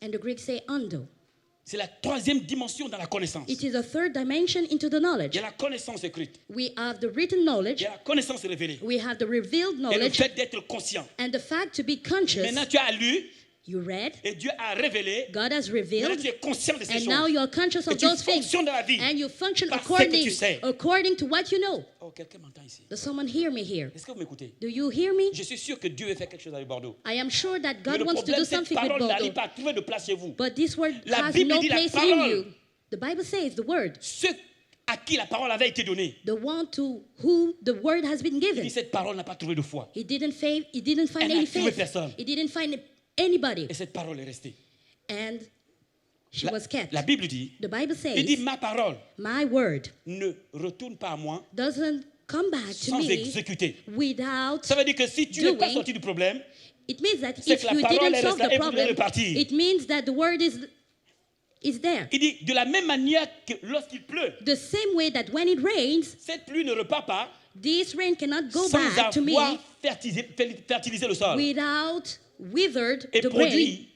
Speaker 2: and the Greeks say ando.
Speaker 1: C'est la troisième dimension dans la connaissance.
Speaker 2: It is a third dimension into the
Speaker 1: Il
Speaker 2: knowledge.
Speaker 1: y a la connaissance écrite.
Speaker 2: We have the written
Speaker 1: Il
Speaker 2: knowledge,
Speaker 1: y a la connaissance révélée.
Speaker 2: we have the revealed
Speaker 1: Et le
Speaker 2: knowledge,
Speaker 1: fait d'être conscient.
Speaker 2: and the fact to be conscious.
Speaker 1: Maintenant, tu as lu
Speaker 2: You read,
Speaker 1: et Dieu a révélé.
Speaker 2: God has
Speaker 1: Maintenant,
Speaker 2: revealed,
Speaker 1: tu es conscient de ces
Speaker 2: and now
Speaker 1: choses.
Speaker 2: you are conscious
Speaker 1: Et
Speaker 2: of
Speaker 1: tu
Speaker 2: those things,
Speaker 1: fonctionnes dans la vie.
Speaker 2: and you function
Speaker 1: Par ce que tu
Speaker 2: according,
Speaker 1: sais.
Speaker 2: according to what you know.
Speaker 1: Oh, quelqu'un m'entend ici.
Speaker 2: Does someone hear me here?
Speaker 1: Est-ce que vous m'écoutez?
Speaker 2: Do you hear me?
Speaker 1: Je suis sûr que Dieu veut faire quelque chose avec Bordeaux.
Speaker 2: I am sure that
Speaker 1: Mais
Speaker 2: God
Speaker 1: le
Speaker 2: wants to
Speaker 1: problème,
Speaker 2: do
Speaker 1: cette
Speaker 2: something with
Speaker 1: parole n'arrive
Speaker 2: Bordeaux,
Speaker 1: pas à trouver de place chez vous.
Speaker 2: but this word
Speaker 1: La
Speaker 2: has
Speaker 1: Bible
Speaker 2: no
Speaker 1: dit la
Speaker 2: place in
Speaker 1: parole.
Speaker 2: you. The Bible says the word,
Speaker 1: Ceux à qui la parole avait été donnée,
Speaker 2: the one to whom the word has been
Speaker 1: il dit
Speaker 2: given.
Speaker 1: cette parole n'a pas trouvé de foi.
Speaker 2: He didn't find
Speaker 1: Elle n'a
Speaker 2: any
Speaker 1: trouvé
Speaker 2: faith.
Speaker 1: personne.
Speaker 2: He didn't find anybody,
Speaker 1: Et cette parole est restée.
Speaker 2: and she
Speaker 1: La,
Speaker 2: was kept.
Speaker 1: la Bible dit,
Speaker 2: The Bible
Speaker 1: il dit
Speaker 2: says,
Speaker 1: ma parole
Speaker 2: my word
Speaker 1: ne retourne pas à moi
Speaker 2: doesn't come back to
Speaker 1: sans
Speaker 2: me
Speaker 1: exécuter.
Speaker 2: without.
Speaker 1: Ça veut dire que si tu n'es pas
Speaker 2: Doing.
Speaker 1: sorti du problème,
Speaker 2: It means that
Speaker 1: C'est
Speaker 2: if
Speaker 1: que la
Speaker 2: you
Speaker 1: parole
Speaker 2: didn't
Speaker 1: est
Speaker 2: solve
Speaker 1: restée
Speaker 2: the
Speaker 1: et vous
Speaker 2: problem,
Speaker 1: devez repartir.
Speaker 2: it means that the word is there.
Speaker 1: il dit de la même manière que lorsqu'il pleut,
Speaker 2: The same way that when it rains,
Speaker 1: cette pluie ne repart pas
Speaker 2: this rain cannot go
Speaker 1: sans
Speaker 2: back to me
Speaker 1: avoir fertilisé le sol
Speaker 2: without withered
Speaker 1: et
Speaker 2: the grain
Speaker 1: produit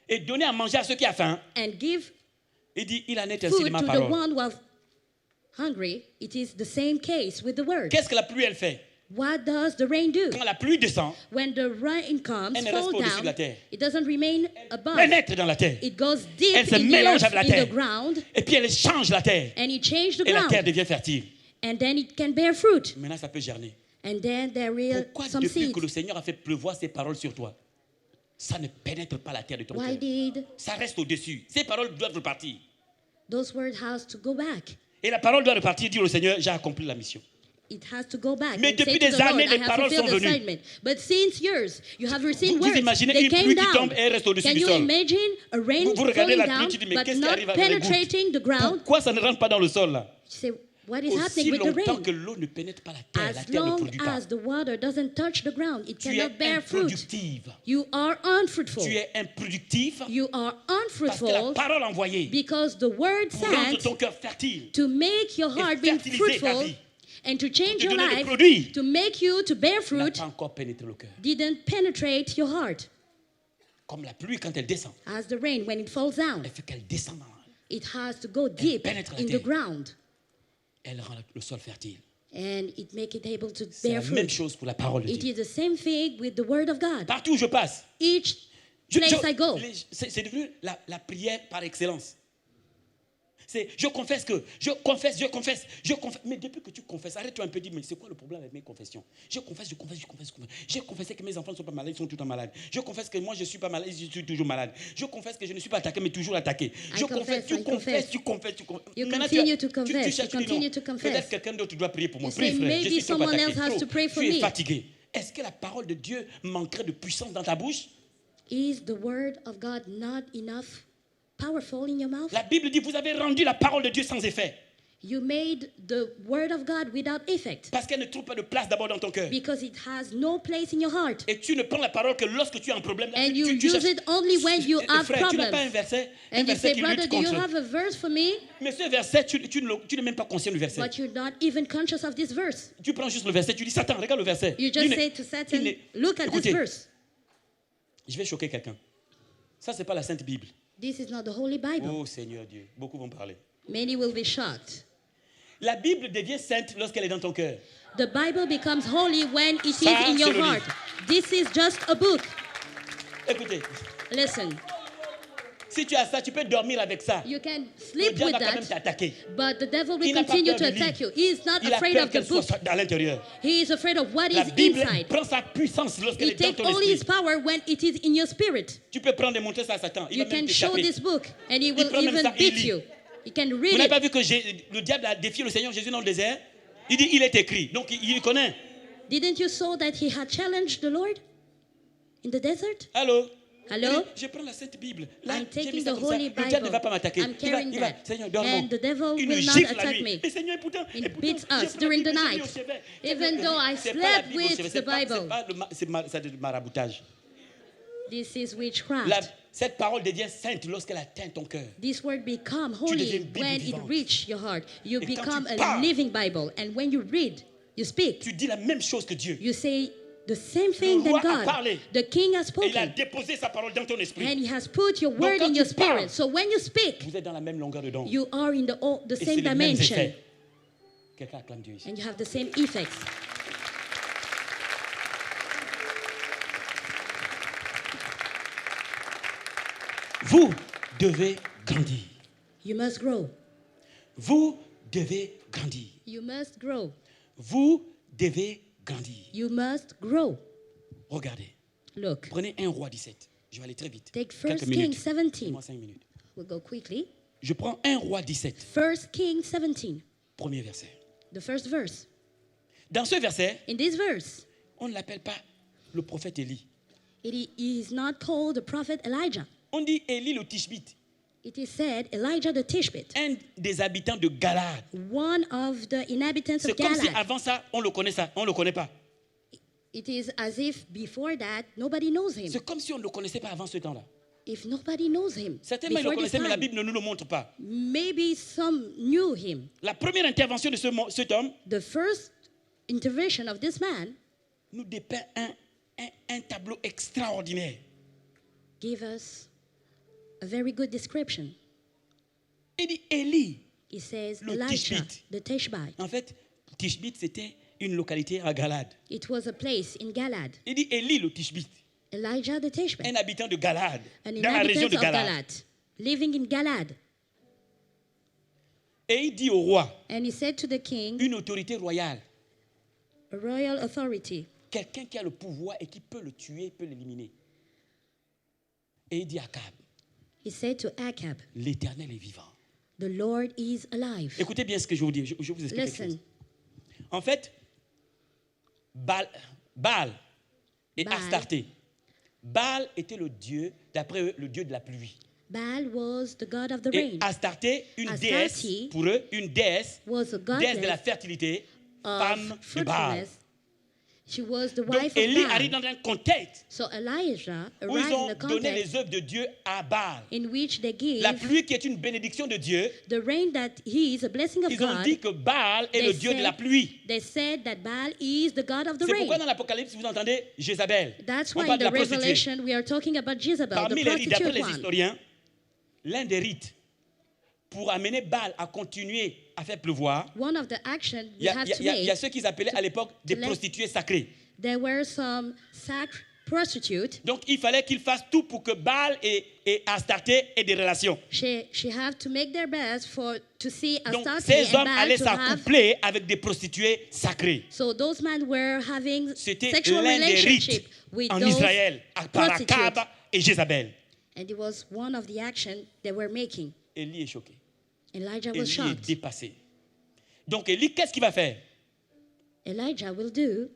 Speaker 1: et donner à manger à ceux qui ont faim.
Speaker 2: and give
Speaker 1: Il dit, il en est ainsi de
Speaker 2: food
Speaker 1: ma
Speaker 2: to the
Speaker 1: parole.
Speaker 2: one who was hungry. It is the same case with the word.
Speaker 1: Qu'est-ce que la pluie, elle fait?
Speaker 2: What does the rain do?
Speaker 1: Quand la pluie descend,
Speaker 2: When the rain comes,
Speaker 1: Elle ne reste
Speaker 2: fall
Speaker 1: pas au-dessus de la
Speaker 2: down,
Speaker 1: terre.
Speaker 2: it doesn't remain above.
Speaker 1: pénètre dans la terre.
Speaker 2: It goes deep
Speaker 1: Elle se
Speaker 2: in the
Speaker 1: mélange
Speaker 2: earth,
Speaker 1: avec la
Speaker 2: in the
Speaker 1: terre.
Speaker 2: ground,
Speaker 1: Et puis elle change la terre.
Speaker 2: and it changes the
Speaker 1: Et la terre
Speaker 2: ground.
Speaker 1: devient fertile.
Speaker 2: And then it can bear fruit.
Speaker 1: Maintenant, ça peut germer.
Speaker 2: And then there is
Speaker 1: Pourquoi
Speaker 2: some
Speaker 1: depuis
Speaker 2: seeds.
Speaker 1: que le Seigneur a fait pleuvoir ses paroles sur toi, ça ne pénètre pas la terre de ton
Speaker 2: Why
Speaker 1: cœur?
Speaker 2: did
Speaker 1: Ça reste au-dessus. Ces paroles doivent repartir.
Speaker 2: those words have to go back?
Speaker 1: Et la parole doit repartir, dire au Seigneur, j'ai accompli la mission.
Speaker 2: it has to go back
Speaker 1: Mais
Speaker 2: and say
Speaker 1: depuis
Speaker 2: to
Speaker 1: des
Speaker 2: the Lord,
Speaker 1: années,
Speaker 2: I
Speaker 1: les
Speaker 2: have
Speaker 1: paroles
Speaker 2: fulfilled
Speaker 1: sont
Speaker 2: the
Speaker 1: venues.
Speaker 2: assignment. But since years, you have received
Speaker 1: Vous
Speaker 2: words.
Speaker 1: imaginez
Speaker 2: They
Speaker 1: une
Speaker 2: came
Speaker 1: pluie qui
Speaker 2: down.
Speaker 1: tombe et reste au-dessus
Speaker 2: Can
Speaker 1: du
Speaker 2: you
Speaker 1: sol.
Speaker 2: imagine a rain
Speaker 1: Vous regardez
Speaker 2: falling
Speaker 1: la pluie,
Speaker 2: down,
Speaker 1: tu dis, mais
Speaker 2: but
Speaker 1: qu'est-ce qui
Speaker 2: not
Speaker 1: arrive avec les gouttes?
Speaker 2: penetrating the ground?
Speaker 1: Pourquoi ça ne rentre pas dans le sol là?
Speaker 2: You say, what is
Speaker 1: Aussi
Speaker 2: happening with the
Speaker 1: longtemps
Speaker 2: rain?
Speaker 1: que l'eau ne pénètre pas la terre ne
Speaker 2: As long
Speaker 1: produit pas.
Speaker 2: as the water doesn't touch the ground, it
Speaker 1: Tu es
Speaker 2: cannot bear fruit.
Speaker 1: improductive.
Speaker 2: You are unfruitful.
Speaker 1: Tu es improductif
Speaker 2: You are
Speaker 1: parce que la
Speaker 2: unfruitful
Speaker 1: parole envoyée
Speaker 2: because the word
Speaker 1: pour rendre
Speaker 2: sent
Speaker 1: ton cœur fertile
Speaker 2: to make your heart be
Speaker 1: fertiliser ta
Speaker 2: fruitful
Speaker 1: vie,
Speaker 2: and to change
Speaker 1: te
Speaker 2: your
Speaker 1: donner des
Speaker 2: life,
Speaker 1: produits,
Speaker 2: to make you to bear
Speaker 1: n'a
Speaker 2: fruit,
Speaker 1: pas encore pénétré le cœur.
Speaker 2: didn't penetrate your heart.
Speaker 1: Comme la pluie quand elle descend,
Speaker 2: As the rain, when it falls down,
Speaker 1: elle fait qu'elle descend,
Speaker 2: it has to go deep
Speaker 1: pénètre la
Speaker 2: in
Speaker 1: terre.
Speaker 2: the ground,
Speaker 1: elle rend le sol fertile.
Speaker 2: and it make it able to
Speaker 1: C'est la
Speaker 2: bear
Speaker 1: même
Speaker 2: fruit.
Speaker 1: chose pour la parole de
Speaker 2: It
Speaker 1: Dieu.
Speaker 2: is the same thing with the word of God.
Speaker 1: Partout où je passe,
Speaker 2: Each place I go,
Speaker 1: c'est devenu la prière par excellence. C'est je confesse que, je confesse. Mais depuis que tu confesses, arrête-toi un peu, dis, mais c'est quoi le problème avec mes confessions? Je confesse. J'ai confessé que mes enfants ne sont pas malades, ils sont tout le temps malades. Je confesse que moi je ne suis pas malade, je suis toujours malade. Je confesse que je ne suis pas attaqué, mais toujours attaqué. Je confesse, tu confesses.
Speaker 2: You
Speaker 1: Maintenant,
Speaker 2: continue to
Speaker 1: tu
Speaker 2: confess,
Speaker 1: cherches
Speaker 2: you
Speaker 1: du nom.
Speaker 2: continue to confess.
Speaker 1: Peut-être quelqu'un d'autre doit prier pour moi.
Speaker 2: You
Speaker 1: Prie,
Speaker 2: say,
Speaker 1: frère, je
Speaker 2: maybe
Speaker 1: suis trop
Speaker 2: someone
Speaker 1: attaqué.
Speaker 2: else has to pray for
Speaker 1: Tu es
Speaker 2: me.
Speaker 1: fatigué. Est-ce que la parole de Dieu manquerait de puissance dans ta bouche?
Speaker 2: Is the word of God not enough powerful in your mouth?
Speaker 1: La Bible dit, vous avez rendu la parole de Dieu sans effet.
Speaker 2: You made the word of God without effect
Speaker 1: Parce qu'elle ne trouve pas de place d'abord dans ton cœur.
Speaker 2: because it has no place in your heart.
Speaker 1: Et tu ne prends la parole que lorsque tu as un problème. Là,
Speaker 2: And
Speaker 1: tu
Speaker 2: you use
Speaker 1: cherches-
Speaker 2: it only when you have
Speaker 1: Frère, tu n'as pas un
Speaker 2: problems.
Speaker 1: verset,
Speaker 2: And you say,
Speaker 1: qui
Speaker 2: brother,
Speaker 1: lutte
Speaker 2: do you
Speaker 1: contre.
Speaker 2: have a verse for me?
Speaker 1: Mais ce verset, tu n'es même pas conscient du verset.
Speaker 2: But you're not even conscious of this verse.
Speaker 1: Tu prends juste le verset, tu dis, Satan, regarde le verset.
Speaker 2: You just say to Satan, look at this
Speaker 1: Écoutez,
Speaker 2: verse.
Speaker 1: je vais choquer quelqu'un. Ça, c'est pas la Sainte Bible.
Speaker 2: This is not the Holy Bible.
Speaker 1: Oh Seigneur Dieu, beaucoup vont parler.
Speaker 2: Many will be shocked.
Speaker 1: La Bible devient sainte lorsqu'elle est dans ton cœur.
Speaker 2: The Bible becomes holy when it is
Speaker 1: Ça,
Speaker 2: in your
Speaker 1: c'est le
Speaker 2: heart. This is just a book.
Speaker 1: Écoutez,
Speaker 2: Listen,
Speaker 1: si tu as ça, tu peux dormir avec ça.
Speaker 2: you can
Speaker 1: Le
Speaker 2: sleep
Speaker 1: diable
Speaker 2: with
Speaker 1: va quand même
Speaker 2: that,
Speaker 1: t'attaquer.
Speaker 2: but the devil will
Speaker 1: Il n'a pas
Speaker 2: continue
Speaker 1: peur
Speaker 2: to
Speaker 1: du
Speaker 2: attack you.
Speaker 1: livre.
Speaker 2: He is not
Speaker 1: Il a
Speaker 2: afraid
Speaker 1: peur
Speaker 2: of the
Speaker 1: qu'elle
Speaker 2: book.
Speaker 1: soit à l'intérieur.
Speaker 2: He is afraid of what
Speaker 1: La
Speaker 2: is
Speaker 1: Bible
Speaker 2: inside.
Speaker 1: prend sa puissance lorsqu'elle
Speaker 2: He
Speaker 1: est dans
Speaker 2: takes
Speaker 1: ton
Speaker 2: only his
Speaker 1: esprit.
Speaker 2: power when it is in your spirit.
Speaker 1: Tu peux prendre et montrer ça à Satan. Il
Speaker 2: You
Speaker 1: va même
Speaker 2: can show
Speaker 1: t'échapper.
Speaker 2: this book and he will
Speaker 1: prend même
Speaker 2: even
Speaker 1: ça, il
Speaker 2: beat
Speaker 1: lit.
Speaker 2: you. You can
Speaker 1: Vous
Speaker 2: read
Speaker 1: n'avez pas
Speaker 2: it.
Speaker 1: vu que le diable a défié le Seigneur Jésus dans le désert? Il dit, il est écrit. Donc, il connaît.
Speaker 2: Didn't you saw that he had challenged the Lord in the desert?
Speaker 1: Allô?
Speaker 2: Hello?
Speaker 1: Il dit, je prends la Sainte Bible. Là,
Speaker 2: I'm
Speaker 1: j'ai mis
Speaker 2: taking
Speaker 1: ça
Speaker 2: the
Speaker 1: comme ça.
Speaker 2: Holy
Speaker 1: Le diable ne
Speaker 2: Bible.
Speaker 1: va pas m'attaquer.
Speaker 2: I'm carrying
Speaker 1: Il va,
Speaker 2: that.
Speaker 1: Seigneur, dors-moi.
Speaker 2: And the devil
Speaker 1: Il
Speaker 2: will
Speaker 1: nous
Speaker 2: not
Speaker 1: gifle la
Speaker 2: attack
Speaker 1: nuit.
Speaker 2: me.
Speaker 1: Mais Seigneur, pourtant,
Speaker 2: It
Speaker 1: et pourtant,
Speaker 2: beats
Speaker 1: j'ai
Speaker 2: us
Speaker 1: pris
Speaker 2: during
Speaker 1: la
Speaker 2: the
Speaker 1: Bible, j'ai mis
Speaker 2: night.
Speaker 1: au chevet.
Speaker 2: Even though I
Speaker 1: C'est pas la
Speaker 2: slept
Speaker 1: Bible au
Speaker 2: with
Speaker 1: chevet,
Speaker 2: the
Speaker 1: c'est pas
Speaker 2: Bible.
Speaker 1: c'est du maraboutage.
Speaker 2: This is witchcraft.
Speaker 1: Cette parole devient sainte lorsqu'elle atteint ton cœur.
Speaker 2: This word become
Speaker 1: deviens
Speaker 2: holy
Speaker 1: une Bible
Speaker 2: when it
Speaker 1: vivante.
Speaker 2: reach your heart. You
Speaker 1: Et quand
Speaker 2: become
Speaker 1: tu
Speaker 2: a
Speaker 1: parles,
Speaker 2: living Bible. And when you read, you speak,
Speaker 1: Tu dis la même chose que Dieu.
Speaker 2: you say the same thing
Speaker 1: roi
Speaker 2: that
Speaker 1: a
Speaker 2: God.
Speaker 1: parlé.
Speaker 2: The king has
Speaker 1: Et il a
Speaker 2: spoken.
Speaker 1: déposé sa parole dans ton esprit.
Speaker 2: And he has put your word
Speaker 1: quand
Speaker 2: in
Speaker 1: tu
Speaker 2: your spirit.
Speaker 1: parles,
Speaker 2: So when you speak,
Speaker 1: Vous êtes dans la même longueur de d'onde.
Speaker 2: you are in the
Speaker 1: Et c'est
Speaker 2: same
Speaker 1: les mêmes
Speaker 2: dimension.
Speaker 1: effets. Quelqu'un acclame Dieu ici.
Speaker 2: And you have the same effects.
Speaker 1: Vous devez grandir.
Speaker 2: You must grow.
Speaker 1: Vous devez grandir.
Speaker 2: You must grow.
Speaker 1: Vous devez grandir.
Speaker 2: You must grow.
Speaker 1: Regardez.
Speaker 2: Look,
Speaker 1: Prenez 1 Roi 17. Je vais aller très vite.
Speaker 2: take
Speaker 1: Quelques
Speaker 2: 1
Speaker 1: minutes.
Speaker 2: Kings 17.
Speaker 1: Donne-moi 5 minutes.
Speaker 2: We'll go quickly.
Speaker 1: Je prends 1 Roi 17.
Speaker 2: 1 Kings 17,
Speaker 1: Premier verset.
Speaker 2: the first verse.
Speaker 1: Dans ce verset,
Speaker 2: In this verse,
Speaker 1: on ne l'appelle pas le prophète Élie.
Speaker 2: it is not called the prophet Elijah.
Speaker 1: On dit Élie le Tishbite,
Speaker 2: It is said Elijah the Tishbite,
Speaker 1: un des habitants de Galade.
Speaker 2: one of the inhabitants
Speaker 1: C'est
Speaker 2: of
Speaker 1: comme si
Speaker 2: Galad.
Speaker 1: avant ça, on le connaît pas.
Speaker 2: It is as if before that, nobody knows him.
Speaker 1: C'est comme si on ne le connaissait pas avant ce temps-là.
Speaker 2: If nobody knows him,
Speaker 1: Certainement, ils le
Speaker 2: before this
Speaker 1: connaissaient, mais la
Speaker 2: time,
Speaker 1: Bible ne nous le montre pas.
Speaker 2: maybe some knew him.
Speaker 1: La première intervention de cet homme
Speaker 2: The first intervention of this man
Speaker 1: nous dépeint un tableau extraordinaire.
Speaker 2: gave us a very good description.
Speaker 1: Il dit Élie.
Speaker 2: He says
Speaker 1: Le
Speaker 2: Elijah,
Speaker 1: Tishbite.
Speaker 2: the Tishbite.
Speaker 1: En fait, Tishbite, c'était une localité à Galade.
Speaker 2: It was a place in Galad.
Speaker 1: Il dit Élie le Tishbite,
Speaker 2: Elijah the Tishbite,
Speaker 1: un habitant de Galade,
Speaker 2: an
Speaker 1: dans la région
Speaker 2: inhabitant
Speaker 1: de
Speaker 2: of
Speaker 1: Galade.
Speaker 2: Galad, living in Galad.
Speaker 1: Et il dit au roi,
Speaker 2: And he said to the king,
Speaker 1: une autorité royale,
Speaker 2: a royal authority,
Speaker 1: quelqu'un qui a le pouvoir et qui peut le tuer, peut l'éliminer. Et il dit à Akab,
Speaker 2: he said to Achab,
Speaker 1: l'Éternel est vivant.
Speaker 2: the Lord is alive.
Speaker 1: Écoutez bien ce que je vous dis, je vous explique quelque
Speaker 2: Listen,
Speaker 1: chose. En fait, Baal et
Speaker 2: Baal.
Speaker 1: Astarté. Baal était le dieu, d'après eux, le dieu de la pluie.
Speaker 2: Baal was the god of the
Speaker 1: Et
Speaker 2: rain.
Speaker 1: Astarté, une
Speaker 2: Astarte
Speaker 1: déesse, pour eux, une déesse,
Speaker 2: Was a
Speaker 1: déesse de la
Speaker 2: goddess
Speaker 1: fertilité,
Speaker 2: of
Speaker 1: femme de Baal.
Speaker 2: fruitfulness. She was the
Speaker 1: Donc
Speaker 2: wife of
Speaker 1: Élie arrive
Speaker 2: Baal.
Speaker 1: dans un contexte
Speaker 2: So Elijah
Speaker 1: où ils
Speaker 2: arrived
Speaker 1: ont
Speaker 2: in a
Speaker 1: donné
Speaker 2: context
Speaker 1: les œuvres de Dieu à Baal.
Speaker 2: in which they give
Speaker 1: La pluie qui est une bénédiction de Dieu,
Speaker 2: the rain that he is a blessing of
Speaker 1: ils ont
Speaker 2: God.
Speaker 1: dit que Baal est
Speaker 2: They
Speaker 1: le dieu de la
Speaker 2: said-
Speaker 1: pluie.
Speaker 2: They said that Baal is the god of the
Speaker 1: C'est pourquoi
Speaker 2: rain.
Speaker 1: dans l'Apocalypse, vous entendez Jézabel.
Speaker 2: That's
Speaker 1: On
Speaker 2: why
Speaker 1: parle
Speaker 2: in
Speaker 1: de la
Speaker 2: the
Speaker 1: prostituée.
Speaker 2: Revelation we are talking about Jezebel, the
Speaker 1: Parmi les rites, d'après
Speaker 2: prostitute
Speaker 1: les
Speaker 2: one.
Speaker 1: historiens, l'un des rites pour amener Baal à continuer à faire pleuvoir,
Speaker 2: One of the actions
Speaker 1: il
Speaker 2: we
Speaker 1: y a,
Speaker 2: have
Speaker 1: il y a-
Speaker 2: to
Speaker 1: il y a- il y a
Speaker 2: make,
Speaker 1: ceux qu'ils appelaient à l'époque des
Speaker 2: let-
Speaker 1: prostituées sacrées.
Speaker 2: there were some sacred prostitutes.
Speaker 1: Donc il fallait qu'ils fassent tout pour que Baal et Astarté aient des relations.
Speaker 2: She have to make their best to see
Speaker 1: Donc
Speaker 2: Astarte
Speaker 1: ces
Speaker 2: and
Speaker 1: hommes
Speaker 2: Baal
Speaker 1: allaient
Speaker 2: to have.
Speaker 1: s'accoupler avec des prostituées sacrées.
Speaker 2: So those men were having
Speaker 1: C'était
Speaker 2: sexual
Speaker 1: l'un des
Speaker 2: relationship
Speaker 1: rites
Speaker 2: with
Speaker 1: en
Speaker 2: those
Speaker 1: Israël par
Speaker 2: prostitutes.
Speaker 1: Akab et Jézabel.
Speaker 2: And it was one of the actions they were making.
Speaker 1: Élie est choqué.
Speaker 2: Elijah was
Speaker 1: Élie est
Speaker 2: shocked.
Speaker 1: dépassé. Donc Élie, qu'est-ce qu'il va faire?
Speaker 2: Elijah will do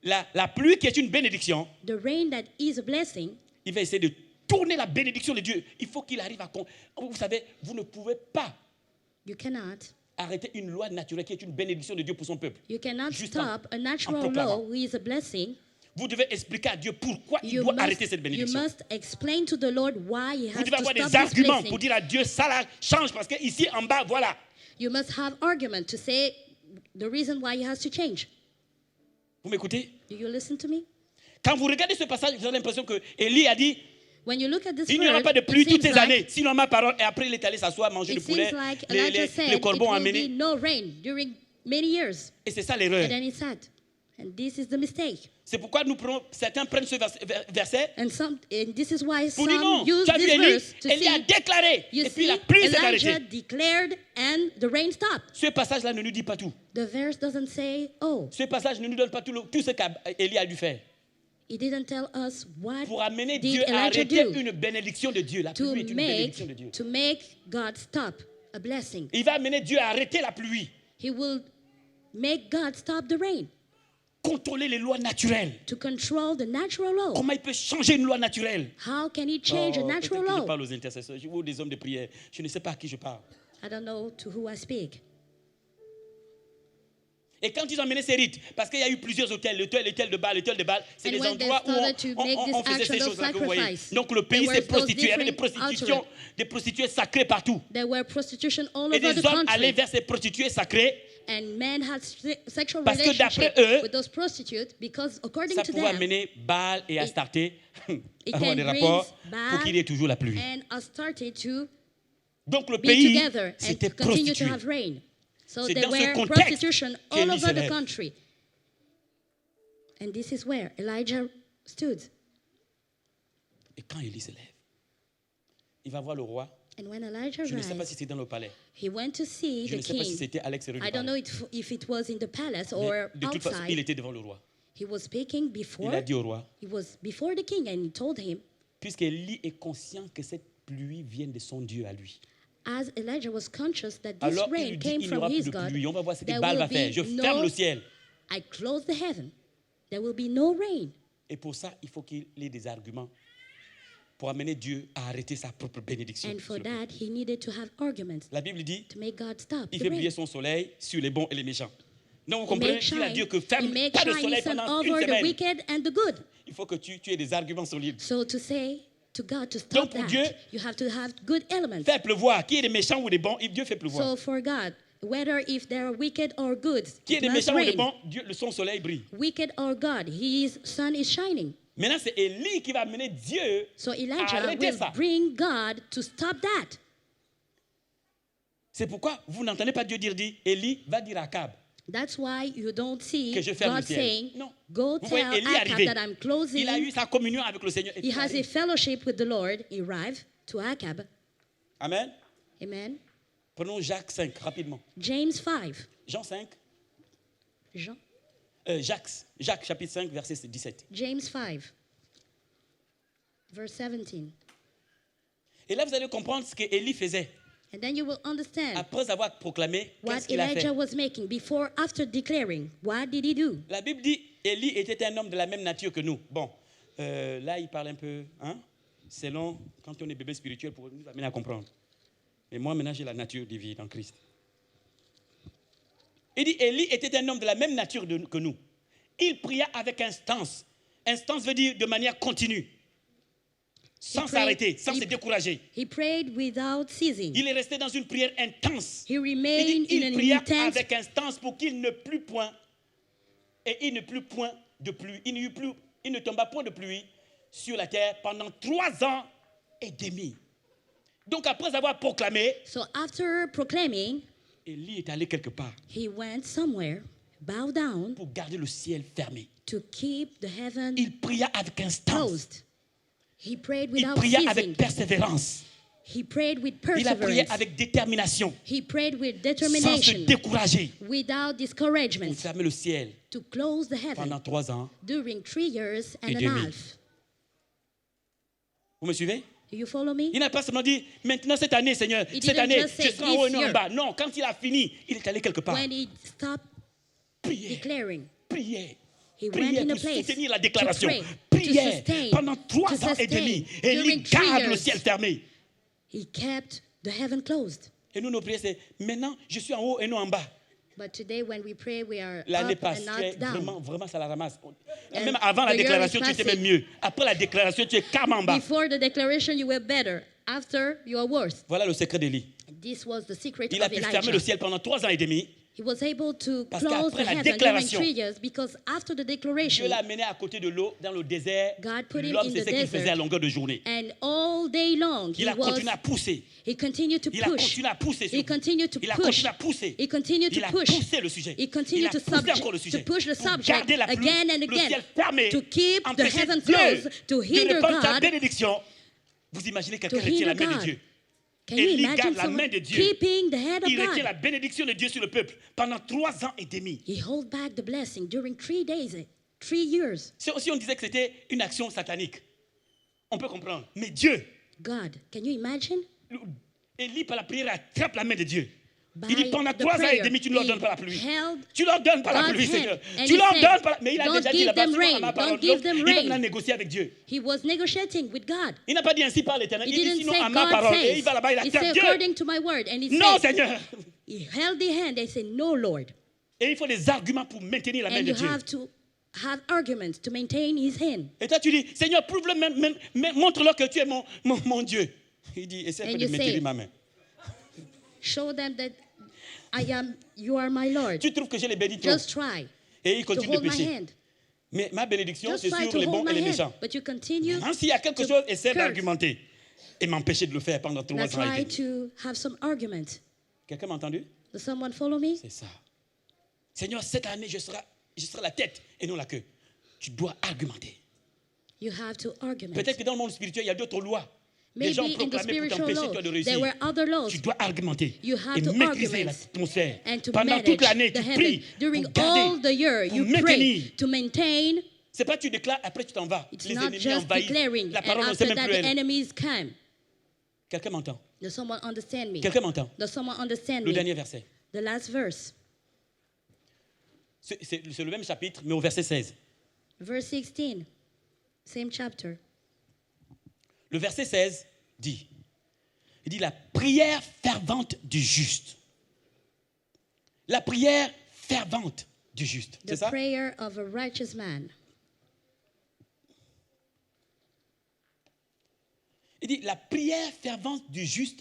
Speaker 1: La pluie qui est une bénédiction,
Speaker 2: the rain that is a blessing.
Speaker 1: il va essayer de tourner la bénédiction de Dieu. Il faut qu'il arrive à... Vous savez, vous ne pouvez pas
Speaker 2: You cannot.
Speaker 1: arrêter une loi naturelle qui est une bénédiction de Dieu pour son peuple.
Speaker 2: You cannot
Speaker 1: Juste en-
Speaker 2: stop a natural
Speaker 1: en proclamant.
Speaker 2: law who is a blessing.
Speaker 1: Vous devez expliquer à Dieu pourquoi il
Speaker 2: You
Speaker 1: doit
Speaker 2: must,
Speaker 1: arrêter cette
Speaker 2: you
Speaker 1: bénédiction.
Speaker 2: must explain to the Lord why he
Speaker 1: Vous
Speaker 2: has
Speaker 1: devez
Speaker 2: to
Speaker 1: avoir
Speaker 2: stop
Speaker 1: des
Speaker 2: this
Speaker 1: arguments
Speaker 2: blessing.
Speaker 1: pour dire à Dieu, ça là, change parce que ici en bas, voilà.
Speaker 2: You must have argument to say the reason why he has to change.
Speaker 1: Vous m'écoutez?
Speaker 2: Do you listen to me?
Speaker 1: Quand vous regardez ce passage, vous avez l'impression que Élie a dit,
Speaker 2: When you look at this
Speaker 1: il n'y aura
Speaker 2: word,
Speaker 1: pas de
Speaker 2: it
Speaker 1: pluie toutes
Speaker 2: seems
Speaker 1: ces
Speaker 2: like,
Speaker 1: années. Sinon ma parole, et après il est allé s'asseoir, manger du
Speaker 2: it
Speaker 1: poulet,
Speaker 2: seems like
Speaker 1: les
Speaker 2: Elijah said
Speaker 1: les
Speaker 2: it
Speaker 1: corbeaux ont
Speaker 2: will be
Speaker 1: amené.
Speaker 2: no rain during many years.
Speaker 1: Et c'est ça l'erreur.
Speaker 2: And then he said, and this is the mistake.
Speaker 1: C'est pourquoi certains prennent ce verset
Speaker 2: And this is why
Speaker 1: pour dire non,
Speaker 2: some use
Speaker 1: tu as vu
Speaker 2: this
Speaker 1: Élie,
Speaker 2: verse to
Speaker 1: Élie a
Speaker 2: see,
Speaker 1: déclaré,
Speaker 2: you
Speaker 1: et puis
Speaker 2: see,
Speaker 1: la pluie s'est
Speaker 2: Elijah
Speaker 1: arrêtée.
Speaker 2: declared and the rain stopped.
Speaker 1: Ce passage-là ne nous dit pas tout.
Speaker 2: The verse doesn't say, oh,
Speaker 1: Ce passage ne nous donne pas tout ce qu'Élie a dû faire.
Speaker 2: it didn't tell us what
Speaker 1: Pour amener
Speaker 2: did
Speaker 1: Dieu à
Speaker 2: Elijah
Speaker 1: arrêter
Speaker 2: do
Speaker 1: une bénédiction de Dieu. La pluie est une bénédiction de Dieu.
Speaker 2: to make God stop a blessing.
Speaker 1: Il va amener Dieu à arrêter la pluie.
Speaker 2: He will make God stop the rain
Speaker 1: Contrôler les lois naturelles.
Speaker 2: to control the natural law.
Speaker 1: Comment il peut changer une loi naturelle?
Speaker 2: How can he change a
Speaker 1: Oh,
Speaker 2: natural
Speaker 1: peut-être que je
Speaker 2: law?
Speaker 1: parle aux intercesseurs ou des hommes de prière. Je ne sais pas à qui je parle.
Speaker 2: I don't know to who I speak.
Speaker 1: Et quand ils ont amené ces rites, parce qu'il y a eu plusieurs hôtels, l'hôtel de Baal, c'est
Speaker 2: And
Speaker 1: des
Speaker 2: when they
Speaker 1: endroits où
Speaker 2: started to make this
Speaker 1: on faisait ces
Speaker 2: action of
Speaker 1: choses-là que vous voyez.
Speaker 2: sacrifice,
Speaker 1: Donc le pays
Speaker 2: there
Speaker 1: s'est
Speaker 2: were those
Speaker 1: prostitué, il y avait
Speaker 2: different
Speaker 1: des prostituées sacrées partout.
Speaker 2: There were prostitution all
Speaker 1: Et
Speaker 2: over
Speaker 1: des
Speaker 2: the
Speaker 1: hommes allaient
Speaker 2: country.
Speaker 1: vers ces prostituées sacrées,
Speaker 2: And men had sexual
Speaker 1: Parce que
Speaker 2: relationship
Speaker 1: d'après eux,
Speaker 2: with those prostitutes because according
Speaker 1: ça
Speaker 2: to
Speaker 1: pouvait
Speaker 2: them,
Speaker 1: amener Baal et Astarté
Speaker 2: it
Speaker 1: à avoir
Speaker 2: can
Speaker 1: des
Speaker 2: bring
Speaker 1: rapports pour
Speaker 2: Baal
Speaker 1: qu'il y ait toujours la pluie.
Speaker 2: and Astarte to
Speaker 1: Donc le
Speaker 2: be
Speaker 1: pays
Speaker 2: together and
Speaker 1: s'était
Speaker 2: to continue to
Speaker 1: prostitué.
Speaker 2: have rain. So
Speaker 1: C'est
Speaker 2: there
Speaker 1: dans ce
Speaker 2: were
Speaker 1: contexte
Speaker 2: prostitution all
Speaker 1: qu'Élie
Speaker 2: over
Speaker 1: se
Speaker 2: the
Speaker 1: lève.
Speaker 2: country. And this is where Elijah stood.
Speaker 1: Et quand Élie se lève, il va voir le roi.
Speaker 2: And when Elijah
Speaker 1: Je ne sais pas
Speaker 2: rise,
Speaker 1: si c'était dans le palais.
Speaker 2: he went to see
Speaker 1: Je ne
Speaker 2: the
Speaker 1: sais pas si
Speaker 2: king.
Speaker 1: c'était à l'extérieur du
Speaker 2: I don't know
Speaker 1: palais.
Speaker 2: if it was in the palace
Speaker 1: Mais
Speaker 2: or
Speaker 1: de toute façon, il
Speaker 2: outside.
Speaker 1: était devant le roi.
Speaker 2: He was speaking
Speaker 1: Il
Speaker 2: before.
Speaker 1: a dit au roi,
Speaker 2: He was before the king and he told him,
Speaker 1: puisqu'Élie est conscient que cette pluie vient de son Dieu à lui.
Speaker 2: as Elijah was conscious that this
Speaker 1: Alors il
Speaker 2: rain
Speaker 1: lui dit,
Speaker 2: came
Speaker 1: il n'y
Speaker 2: from
Speaker 1: aura plus
Speaker 2: his
Speaker 1: de
Speaker 2: God,
Speaker 1: pluie. On va voir ce que
Speaker 2: there
Speaker 1: Baal
Speaker 2: will
Speaker 1: va faire.
Speaker 2: be
Speaker 1: Je ferme
Speaker 2: no,
Speaker 1: le ciel.
Speaker 2: I close the heaven. There will be no rain.
Speaker 1: Et pour ça, il faut qu'il ait des arguments pour amener Dieu à arrêter sa propre bénédiction.
Speaker 2: And for
Speaker 1: sur le peuple.
Speaker 2: that, he needed to have arguments
Speaker 1: La Bible dit,
Speaker 2: to make God stop
Speaker 1: il
Speaker 2: the
Speaker 1: fait
Speaker 2: rain.
Speaker 1: briller son soleil sur les bons et les méchants. Donc vous
Speaker 2: He
Speaker 1: comprenez,
Speaker 2: make
Speaker 1: il a Dieu que
Speaker 2: he
Speaker 1: ferme
Speaker 2: make
Speaker 1: pas de
Speaker 2: shine
Speaker 1: soleil
Speaker 2: his sun
Speaker 1: pendant une
Speaker 2: over the
Speaker 1: semaine.
Speaker 2: wicked and the good.
Speaker 1: Il faut que tu aies des arguments solides.
Speaker 2: So to say to God to
Speaker 1: Donc
Speaker 2: stop
Speaker 1: pour
Speaker 2: that,
Speaker 1: Dieu,
Speaker 2: you have to have good elements.
Speaker 1: Faire pleuvoir, qui est des méchants ou des bons, Dieu fait pleuvoir.
Speaker 2: So for God, whether if they are wicked or good,
Speaker 1: Qui est
Speaker 2: it
Speaker 1: des
Speaker 2: must
Speaker 1: méchants ou des
Speaker 2: rain.
Speaker 1: bons, Dieu, son soleil brille.
Speaker 2: Wicked or God, his sun is shining.
Speaker 1: Maintenant, c'est Élie qui va amener Dieu
Speaker 2: So
Speaker 1: à
Speaker 2: Elijah
Speaker 1: arrêter
Speaker 2: will
Speaker 1: ça.
Speaker 2: bring God to stop that.
Speaker 1: C'est pourquoi vous n'entendez pas Dieu dire, Élie va dire à Akab
Speaker 2: That's why you don't see
Speaker 1: que je ferme le
Speaker 2: God
Speaker 1: ciel.
Speaker 2: saying,
Speaker 1: Non.
Speaker 2: go
Speaker 1: Vous voyez,
Speaker 2: tell
Speaker 1: Élie est
Speaker 2: Ahab
Speaker 1: arrivé.
Speaker 2: that I'm closing.
Speaker 1: Il a eu sa communion avec le Seigneur. Et
Speaker 2: He
Speaker 1: puis,
Speaker 2: has a fellowship with the Lord. He arrived to Ahab.
Speaker 1: Amen.
Speaker 2: Amen.
Speaker 1: Prenons Jacques 5 rapidement.
Speaker 2: James 5.
Speaker 1: Jean 5.
Speaker 2: Jean.
Speaker 1: Jacques chapitre 5 verset 17.
Speaker 2: James 5. Verse 17.
Speaker 1: Et là, vous allez comprendre ce qu'Élie faisait.
Speaker 2: And then you will understand
Speaker 1: Après avoir proclamé,
Speaker 2: what
Speaker 1: qu'est-ce qu'il a fait?
Speaker 2: Elijah was making before, after declaring. What did he do?
Speaker 1: La Bible dit, Élie était un homme de la même nature que nous. Bon, là, il parle un peu, hein, selon, quand on est bébé spirituel, pour nous amener à comprendre. Mais moi, maintenant, j'ai la nature divine en Christ. Il dit, Élie était un homme de la même nature que nous. Il pria avec instance. Instance veut dire de manière continue. Sans s'arrêter, sans se décourager.
Speaker 2: He prayed without ceasing.
Speaker 1: Il est resté dans une prière intense.
Speaker 2: He remained
Speaker 1: Il
Speaker 2: in
Speaker 1: pria
Speaker 2: an intense.
Speaker 1: avec instance pour qu'il ne plût point. Et il ne plût point de pluie. Il ne tomba point de pluie sur la terre pendant 3 ans et demi. Donc après avoir proclamé,
Speaker 2: So after proclaiming,
Speaker 1: Élie est allé quelque part
Speaker 2: he went somewhere, bowed down
Speaker 1: pour garder le ciel fermé.
Speaker 2: to keep the heaven
Speaker 1: Il pria avec instance.
Speaker 2: closed. He prayed
Speaker 1: Il
Speaker 2: without
Speaker 1: pria
Speaker 2: ceasing.
Speaker 1: avec persévérance.
Speaker 2: He prayed with
Speaker 1: Il a prié
Speaker 2: perseverance.
Speaker 1: avec détermination,
Speaker 2: He prayed with
Speaker 1: sans se
Speaker 2: determination,
Speaker 1: décourager,
Speaker 2: without
Speaker 1: pour
Speaker 2: discouragement,
Speaker 1: fermer le ciel
Speaker 2: to close the heaven
Speaker 1: pendant 3 ans.
Speaker 2: during 3 years and
Speaker 1: Et
Speaker 2: a
Speaker 1: demi.
Speaker 2: half.
Speaker 1: Vous me suivez?
Speaker 2: Do you follow me?
Speaker 1: Il n'a pas seulement dit, maintenant cette année, Seigneur,
Speaker 2: He
Speaker 1: cette
Speaker 2: didn't
Speaker 1: année,
Speaker 2: just say,
Speaker 1: je serai en haut et
Speaker 2: this
Speaker 1: non en
Speaker 2: year.
Speaker 1: bas. Non, quand il a fini, il est allé quelque part.
Speaker 2: When he stopped
Speaker 1: Prière,
Speaker 2: declaring,
Speaker 1: prière.
Speaker 2: he went
Speaker 1: Prière
Speaker 2: in a
Speaker 1: pour
Speaker 2: place
Speaker 1: soutenir la
Speaker 2: to
Speaker 1: déclaration.
Speaker 2: pray,
Speaker 1: Prière
Speaker 2: to sustain,
Speaker 1: pendant 3
Speaker 2: to
Speaker 1: ans et demi. Et
Speaker 2: During
Speaker 1: il
Speaker 2: 3
Speaker 1: garde le
Speaker 2: years.
Speaker 1: ciel fermé.
Speaker 2: He kept the heaven closed.
Speaker 1: Et nous, nos prières, c'est maintenant, je suis en haut et non en bas.
Speaker 2: But today, when we pray, we are
Speaker 1: L'année
Speaker 2: up
Speaker 1: passe,
Speaker 2: and
Speaker 1: tu es
Speaker 2: not down.
Speaker 1: vraiment, ça la ramasse.
Speaker 2: And
Speaker 1: Même avant la
Speaker 2: the year
Speaker 1: déclaration,
Speaker 2: is
Speaker 1: tu étais
Speaker 2: passing.
Speaker 1: même mieux. Après la déclaration, tu es carrément en bas.
Speaker 2: Before the declaration, you were better. After, you are worse.
Speaker 1: Voilà le secret d'Élie.
Speaker 2: This was the secret
Speaker 1: Il a
Speaker 2: of
Speaker 1: pu fermer le
Speaker 2: Elijah.
Speaker 1: ciel pendant 3 ans et demi.
Speaker 2: He was able to
Speaker 1: Parce
Speaker 2: close
Speaker 1: qu'après
Speaker 2: the
Speaker 1: la
Speaker 2: heaven during
Speaker 1: déclaration,
Speaker 2: 3 years because after the
Speaker 1: Dieu
Speaker 2: declaration,
Speaker 1: l'a amené à côté de l'eau, dans le désert.
Speaker 2: God put him
Speaker 1: L'homme,
Speaker 2: in
Speaker 1: c'est
Speaker 2: the
Speaker 1: ce qu'il faisait à
Speaker 2: desert.
Speaker 1: longueur de journée.
Speaker 2: And all day long,
Speaker 1: Il a continué à pousser.
Speaker 2: he continued to
Speaker 1: Il a
Speaker 2: push.
Speaker 1: continué à pousser.
Speaker 2: He continued to
Speaker 1: Il a
Speaker 2: push.
Speaker 1: continué à pousser.
Speaker 2: He continued
Speaker 1: Il
Speaker 2: to
Speaker 1: a
Speaker 2: push.
Speaker 1: poussé le sujet.
Speaker 2: He
Speaker 1: Il
Speaker 2: continued
Speaker 1: a
Speaker 2: to,
Speaker 1: poussé encore le sujet.
Speaker 2: to push the
Speaker 1: Pour
Speaker 2: subject
Speaker 1: garder la pluie,
Speaker 2: again and
Speaker 1: le
Speaker 2: again,
Speaker 1: ciel fermé,
Speaker 2: to keep the
Speaker 1: empêcher
Speaker 2: heaven
Speaker 1: Dieu
Speaker 2: closed, to
Speaker 1: de
Speaker 2: hinder
Speaker 1: répandre sa
Speaker 2: God,
Speaker 1: bénédiction. Vous imaginez quelqu'un
Speaker 2: to
Speaker 1: retient la
Speaker 2: hinder
Speaker 1: main de
Speaker 2: God.
Speaker 1: Dieu.
Speaker 2: Can you
Speaker 1: Élie
Speaker 2: imagine
Speaker 1: garde la
Speaker 2: someone
Speaker 1: main de Dieu.
Speaker 2: keeping the head of
Speaker 1: Il retient la
Speaker 2: God?
Speaker 1: bénédiction de Dieu sur le peuple pendant 3 ans et demi.
Speaker 2: He held back the blessing during 3 days, 3 years.
Speaker 1: Si on disait que c'était une action satanique, on peut comprendre. Mais Dieu,
Speaker 2: God, can you imagine?
Speaker 1: Élie par la prière attrape la main de Dieu.
Speaker 2: By
Speaker 1: Il dit pendant
Speaker 2: the
Speaker 1: 3 ans et
Speaker 2: prayer,
Speaker 1: demi, tu ne leur
Speaker 2: he
Speaker 1: donnes pas la pluie.
Speaker 2: held
Speaker 1: Tu leur donnes pas la
Speaker 2: God's
Speaker 1: pluie,
Speaker 2: hand,
Speaker 1: Seigneur.
Speaker 2: and
Speaker 1: Tu
Speaker 2: he
Speaker 1: leur
Speaker 2: said,
Speaker 1: donnes pas la... Mais il a
Speaker 2: "Don't
Speaker 1: déjà dit
Speaker 2: give
Speaker 1: là-bas,
Speaker 2: them
Speaker 1: souvent, à
Speaker 2: rain.
Speaker 1: ma parole,
Speaker 2: Don't give them
Speaker 1: il va
Speaker 2: rain."
Speaker 1: maintenant négocier avec Dieu.
Speaker 2: He was negotiating with God.
Speaker 1: Il n'a pas dit ainsi par l'Éternel.
Speaker 2: He
Speaker 1: Il dit
Speaker 2: didn't
Speaker 1: sinon
Speaker 2: say
Speaker 1: à ma
Speaker 2: God
Speaker 1: parole. Et
Speaker 2: says.
Speaker 1: il va là-bas, il
Speaker 2: He
Speaker 1: accepte
Speaker 2: said
Speaker 1: Dieu.
Speaker 2: according to my word. And he
Speaker 1: Non,
Speaker 2: said,
Speaker 1: Seigneur.
Speaker 2: he held the hand and said, no, Lord.
Speaker 1: Et il faut des arguments pour maintenir la main
Speaker 2: And
Speaker 1: de
Speaker 2: you
Speaker 1: Dieu.
Speaker 2: have to have arguments to maintain his hand.
Speaker 1: Et toi, tu dis, Seigneur, prouve-le, montre-leur que tu es mon Dieu. Il dit, essaie
Speaker 2: And
Speaker 1: de
Speaker 2: you
Speaker 1: maintenir
Speaker 2: say-
Speaker 1: ma main.
Speaker 2: Show them that you are my Lord.
Speaker 1: Tu trouves que je les bénis trop.
Speaker 2: Just try
Speaker 1: Et il
Speaker 2: to
Speaker 1: continue de
Speaker 2: hold my
Speaker 1: pécher.
Speaker 2: hand.
Speaker 1: Mais ma bénédiction,
Speaker 2: Just
Speaker 1: c'est
Speaker 2: try
Speaker 1: sur
Speaker 2: to
Speaker 1: les bons
Speaker 2: hold
Speaker 1: et
Speaker 2: my
Speaker 1: les méchants.
Speaker 2: hand. But you continue
Speaker 1: Maintenant, s'il y a quelque
Speaker 2: to
Speaker 1: chose, essaie
Speaker 2: curse.
Speaker 1: d'argumenter et m'empêcher de le faire pendant 3
Speaker 2: Now
Speaker 1: ans et
Speaker 2: try
Speaker 1: demi.
Speaker 2: to have some argument.
Speaker 1: Quelqu'un m'a entendu?
Speaker 2: Does someone follow me?
Speaker 1: C'est ça. Seigneur, cette année, je serai la tête et non la queue. Tu dois argumenter.
Speaker 2: You have to argument.
Speaker 1: Peut-être que dans le monde spirituel, il y a d'autres lois. Les
Speaker 2: Maybe
Speaker 1: gens ont
Speaker 2: in the
Speaker 1: proclamé pour
Speaker 2: spiritual
Speaker 1: t'empêcher
Speaker 2: law,
Speaker 1: toi de
Speaker 2: there
Speaker 1: réussir.
Speaker 2: were other laws.
Speaker 1: Tu dois argumenter
Speaker 2: You have
Speaker 1: et
Speaker 2: to
Speaker 1: maîtriser
Speaker 2: argument
Speaker 1: l'atmosphère.
Speaker 2: and to
Speaker 1: Pendant
Speaker 2: manage
Speaker 1: toute l'année,
Speaker 2: the
Speaker 1: tu
Speaker 2: heaven.
Speaker 1: pries
Speaker 2: During
Speaker 1: pour garder,
Speaker 2: all the year,
Speaker 1: pour
Speaker 2: you pray
Speaker 1: maintenir.
Speaker 2: to maintain.
Speaker 1: C'est pas tu déclares, après tu t'en vas.
Speaker 2: It's
Speaker 1: Les
Speaker 2: not
Speaker 1: ennemis
Speaker 2: just
Speaker 1: envahissent.
Speaker 2: declaring,
Speaker 1: La
Speaker 2: and
Speaker 1: parole ne sait
Speaker 2: after
Speaker 1: même
Speaker 2: that
Speaker 1: plus
Speaker 2: the
Speaker 1: elle.
Speaker 2: enemies come.
Speaker 1: Quelqu'un m'entend?
Speaker 2: Does someone understand me?
Speaker 1: Quelqu'un m'entend?
Speaker 2: Does someone understand
Speaker 1: Le
Speaker 2: me?
Speaker 1: dernier verset.
Speaker 2: The last verse,
Speaker 1: C'est le même chapitre, mais au verset 16.
Speaker 2: verse 16, same chapter.
Speaker 1: Le verset 16 dit, il dit la prière fervente du juste. La prière fervente du juste. C'est
Speaker 2: The
Speaker 1: ça?
Speaker 2: prayer of a righteous man.
Speaker 1: Il dit la prière fervente du juste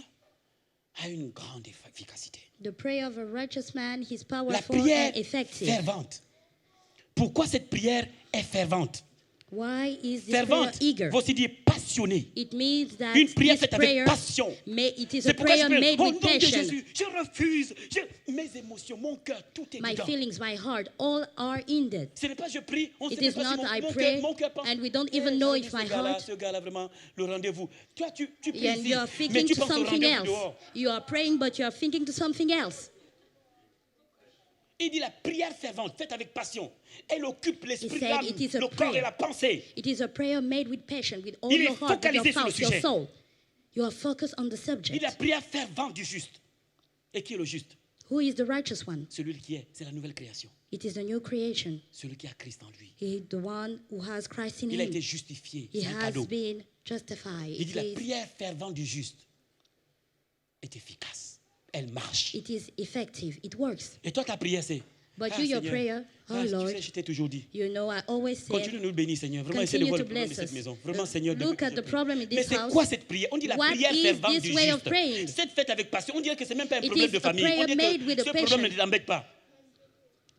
Speaker 1: a une grande efficacité.
Speaker 2: The prayer of a righteous man, he's
Speaker 1: La
Speaker 2: powerful
Speaker 1: prière
Speaker 2: and effective.
Speaker 1: fervente. Pourquoi cette prière est fervente?
Speaker 2: Why is this prayer
Speaker 1: Fervente
Speaker 2: eager?
Speaker 1: veut aussi dire passionnée.
Speaker 2: It means that
Speaker 1: Une prière
Speaker 2: this
Speaker 1: faite avec
Speaker 2: prayer,
Speaker 1: passion.
Speaker 2: it is a
Speaker 1: C'est pourquoi je
Speaker 2: prayer
Speaker 1: prie,
Speaker 2: made
Speaker 1: au
Speaker 2: with
Speaker 1: nom de
Speaker 2: passion.
Speaker 1: Jésus, je refuse. Mes émotions, mon cœur, tout est
Speaker 2: My
Speaker 1: dedans.
Speaker 2: feelings, my heart, all are in it.
Speaker 1: Ce n'est pas je prie, on ne
Speaker 2: It
Speaker 1: sait
Speaker 2: is
Speaker 1: même pas
Speaker 2: not
Speaker 1: si
Speaker 2: I
Speaker 1: mon
Speaker 2: pray,
Speaker 1: cœur pense.
Speaker 2: and we don't even know
Speaker 1: j'ai
Speaker 2: if
Speaker 1: vu
Speaker 2: my
Speaker 1: ce
Speaker 2: heart-
Speaker 1: gars-là, vraiment, le rendez-vous. Toi, tu pries
Speaker 2: And
Speaker 1: ici,
Speaker 2: you are
Speaker 1: mais
Speaker 2: thinking
Speaker 1: tu
Speaker 2: to
Speaker 1: penses au
Speaker 2: something
Speaker 1: rendez-vous
Speaker 2: else.
Speaker 1: dehors.
Speaker 2: You are praying, but you are thinking to something else.
Speaker 1: Il dit la prière fervente, faite avec passion. Elle occupe l'esprit,
Speaker 2: said
Speaker 1: l'âme,
Speaker 2: it is a
Speaker 1: le corps
Speaker 2: prayer.
Speaker 1: et la pensée.
Speaker 2: It is a prayer made with passion, with all
Speaker 1: Il est
Speaker 2: your heart, with your
Speaker 1: focalisé sur le
Speaker 2: thoughts, your
Speaker 1: sujet.
Speaker 2: soul. You are focused on the
Speaker 1: Il dit la
Speaker 2: subject.
Speaker 1: prière fervente du juste. Et qui est le juste?
Speaker 2: Who is the righteous one?
Speaker 1: Celui qui est, c'est la nouvelle création.
Speaker 2: It is the new creation.
Speaker 1: Celui qui a Christ en lui.
Speaker 2: He, the one who has Christ in
Speaker 1: Il a été
Speaker 2: him.
Speaker 1: justifié.
Speaker 2: He
Speaker 1: C'est un
Speaker 2: has
Speaker 1: cadeau.
Speaker 2: been justified.
Speaker 1: Il dit la prière fervente du juste est efficace. Elle marche.
Speaker 2: It is effective. It works.
Speaker 1: Et toi, ta prière, c'est...
Speaker 2: But
Speaker 1: Ah,
Speaker 2: you, your
Speaker 1: Seigneur,
Speaker 2: prayer, oh
Speaker 1: tu
Speaker 2: Lord,
Speaker 1: sais, je t'ai toujours dit.
Speaker 2: you know, I always
Speaker 1: Continue
Speaker 2: say,
Speaker 1: de nous bénir, Seigneur. Vraiment, essaie de
Speaker 2: continue
Speaker 1: voir
Speaker 2: to
Speaker 1: le problème de
Speaker 2: bless
Speaker 1: cette
Speaker 2: us.
Speaker 1: maison. Vraiment, Seigneur.
Speaker 2: Look at the problem in
Speaker 1: Mais
Speaker 2: this
Speaker 1: c'est
Speaker 2: house.
Speaker 1: quoi cette prière? On dit la
Speaker 2: What
Speaker 1: prière
Speaker 2: is
Speaker 1: fervente
Speaker 2: this
Speaker 1: du
Speaker 2: way of
Speaker 1: juste.
Speaker 2: praying?
Speaker 1: Cette fête avec passion, on dirait que c'est même pas un
Speaker 2: It
Speaker 1: problème
Speaker 2: is
Speaker 1: de
Speaker 2: a
Speaker 1: famille.
Speaker 2: prayer
Speaker 1: On dirait
Speaker 2: made
Speaker 1: que
Speaker 2: with a
Speaker 1: ce problème ne
Speaker 2: patient.
Speaker 1: t'embête pas.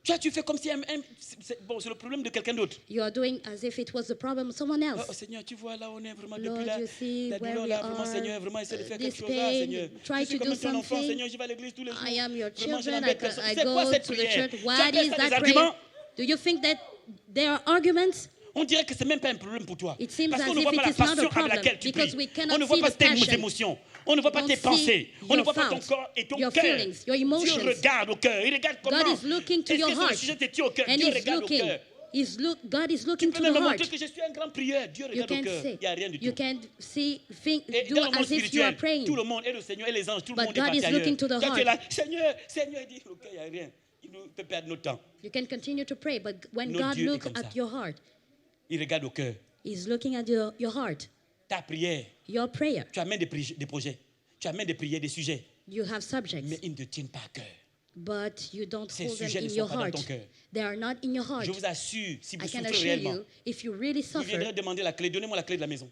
Speaker 1: Tu vois, tu fais comme si bon, c'est le problème de quelqu'un d'autre.
Speaker 2: You are doing as if it was the problem of someone
Speaker 1: Oh,
Speaker 2: else.
Speaker 1: Seigneur, tu vois là, on est vraiment
Speaker 2: Lord,
Speaker 1: depuis là.
Speaker 2: you see
Speaker 1: La
Speaker 2: where
Speaker 1: douleur
Speaker 2: we
Speaker 1: là, vraiment,
Speaker 2: are,
Speaker 1: Seigneur, vraiment essaie de faire
Speaker 2: this
Speaker 1: quelque chose là,
Speaker 2: pain,
Speaker 1: Seigneur.
Speaker 2: try
Speaker 1: Je suis
Speaker 2: to
Speaker 1: comme
Speaker 2: do
Speaker 1: ton enfant,
Speaker 2: something.
Speaker 1: Seigneur, je vais à l'église tous les jours.
Speaker 2: I am your
Speaker 1: Vraiment, je
Speaker 2: children.
Speaker 1: n'embête personne.
Speaker 2: I
Speaker 1: C'est quoi
Speaker 2: go
Speaker 1: cette
Speaker 2: to the
Speaker 1: prière?
Speaker 2: church.
Speaker 1: Tu
Speaker 2: What
Speaker 1: appelles
Speaker 2: is
Speaker 1: ça
Speaker 2: that
Speaker 1: des
Speaker 2: prayer?
Speaker 1: arguments?
Speaker 2: Do you think that there are arguments?
Speaker 1: On dirait que c'est même pas un problème pour toi.
Speaker 2: It seems
Speaker 1: Parce qu'on
Speaker 2: as
Speaker 1: ne
Speaker 2: if
Speaker 1: voit pas
Speaker 2: it
Speaker 1: la
Speaker 2: is not a
Speaker 1: passion avec
Speaker 2: problem,
Speaker 1: laquelle tu
Speaker 2: because
Speaker 1: pries.
Speaker 2: we cannot
Speaker 1: On ne voit
Speaker 2: see
Speaker 1: pas
Speaker 2: the
Speaker 1: tes
Speaker 2: passion.
Speaker 1: émotions. On ne voit pas
Speaker 2: Don't
Speaker 1: tes
Speaker 2: see
Speaker 1: pensées. On ne
Speaker 2: your
Speaker 1: voit pas ton
Speaker 2: thoughts,
Speaker 1: corps et ton
Speaker 2: your
Speaker 1: cœur.
Speaker 2: feelings, your emotions.
Speaker 1: Dieu regarde au cœur. Il regarde comment.
Speaker 2: God is looking to
Speaker 1: Est-ce
Speaker 2: your
Speaker 1: que c'est le
Speaker 2: heart.
Speaker 1: sujet de Dieu au cœur?
Speaker 2: And
Speaker 1: Dieu
Speaker 2: he's
Speaker 1: regarde au
Speaker 2: looking.
Speaker 1: cœur.
Speaker 2: God is
Speaker 1: Tu
Speaker 2: looking
Speaker 1: peux
Speaker 2: to
Speaker 1: même
Speaker 2: the
Speaker 1: me
Speaker 2: heart.
Speaker 1: montrer que je suis un grand prieur. Dieu
Speaker 2: You
Speaker 1: regarde au
Speaker 2: can
Speaker 1: cœur.
Speaker 2: say,
Speaker 1: Il n'y a rien du
Speaker 2: you
Speaker 1: tout.
Speaker 2: can see,
Speaker 1: Et
Speaker 2: do
Speaker 1: dans le monde
Speaker 2: as if you are
Speaker 1: spirituel,
Speaker 2: praying.
Speaker 1: tout le monde, et le Seigneur, et les anges, tout le
Speaker 2: But
Speaker 1: monde est
Speaker 2: God
Speaker 1: parti
Speaker 2: is
Speaker 1: ailleurs.
Speaker 2: looking to the
Speaker 1: Toi, tu es là,
Speaker 2: heart.
Speaker 1: Seigneur, il dit, ok, il n'y a rien. Il nous fait perdre notre temps.
Speaker 2: You can continue to pray, but when
Speaker 1: Notre
Speaker 2: God
Speaker 1: Dieu est
Speaker 2: looks
Speaker 1: comme ça.
Speaker 2: at your heart,
Speaker 1: Il regarde au cœur.
Speaker 2: He's looking at your heart,
Speaker 1: Ta prière,
Speaker 2: your prayer.
Speaker 1: tu amènes des projets, tu amènes des prières, des sujets,
Speaker 2: You have subjects,
Speaker 1: mais ils ne te tiennent pas à cœur.
Speaker 2: but you don't
Speaker 1: Ces
Speaker 2: hold them
Speaker 1: sujets ne
Speaker 2: in
Speaker 1: sont
Speaker 2: your
Speaker 1: pas dans
Speaker 2: heart.
Speaker 1: ton cœur.
Speaker 2: They are not in your heart.
Speaker 1: Je vous assure, si vous
Speaker 2: I can
Speaker 1: souffrez
Speaker 2: assure
Speaker 1: réellement,
Speaker 2: you, if you really
Speaker 1: vous viendrez
Speaker 2: suffer,
Speaker 1: demander la clé. Donnez-moi la clé de la maison.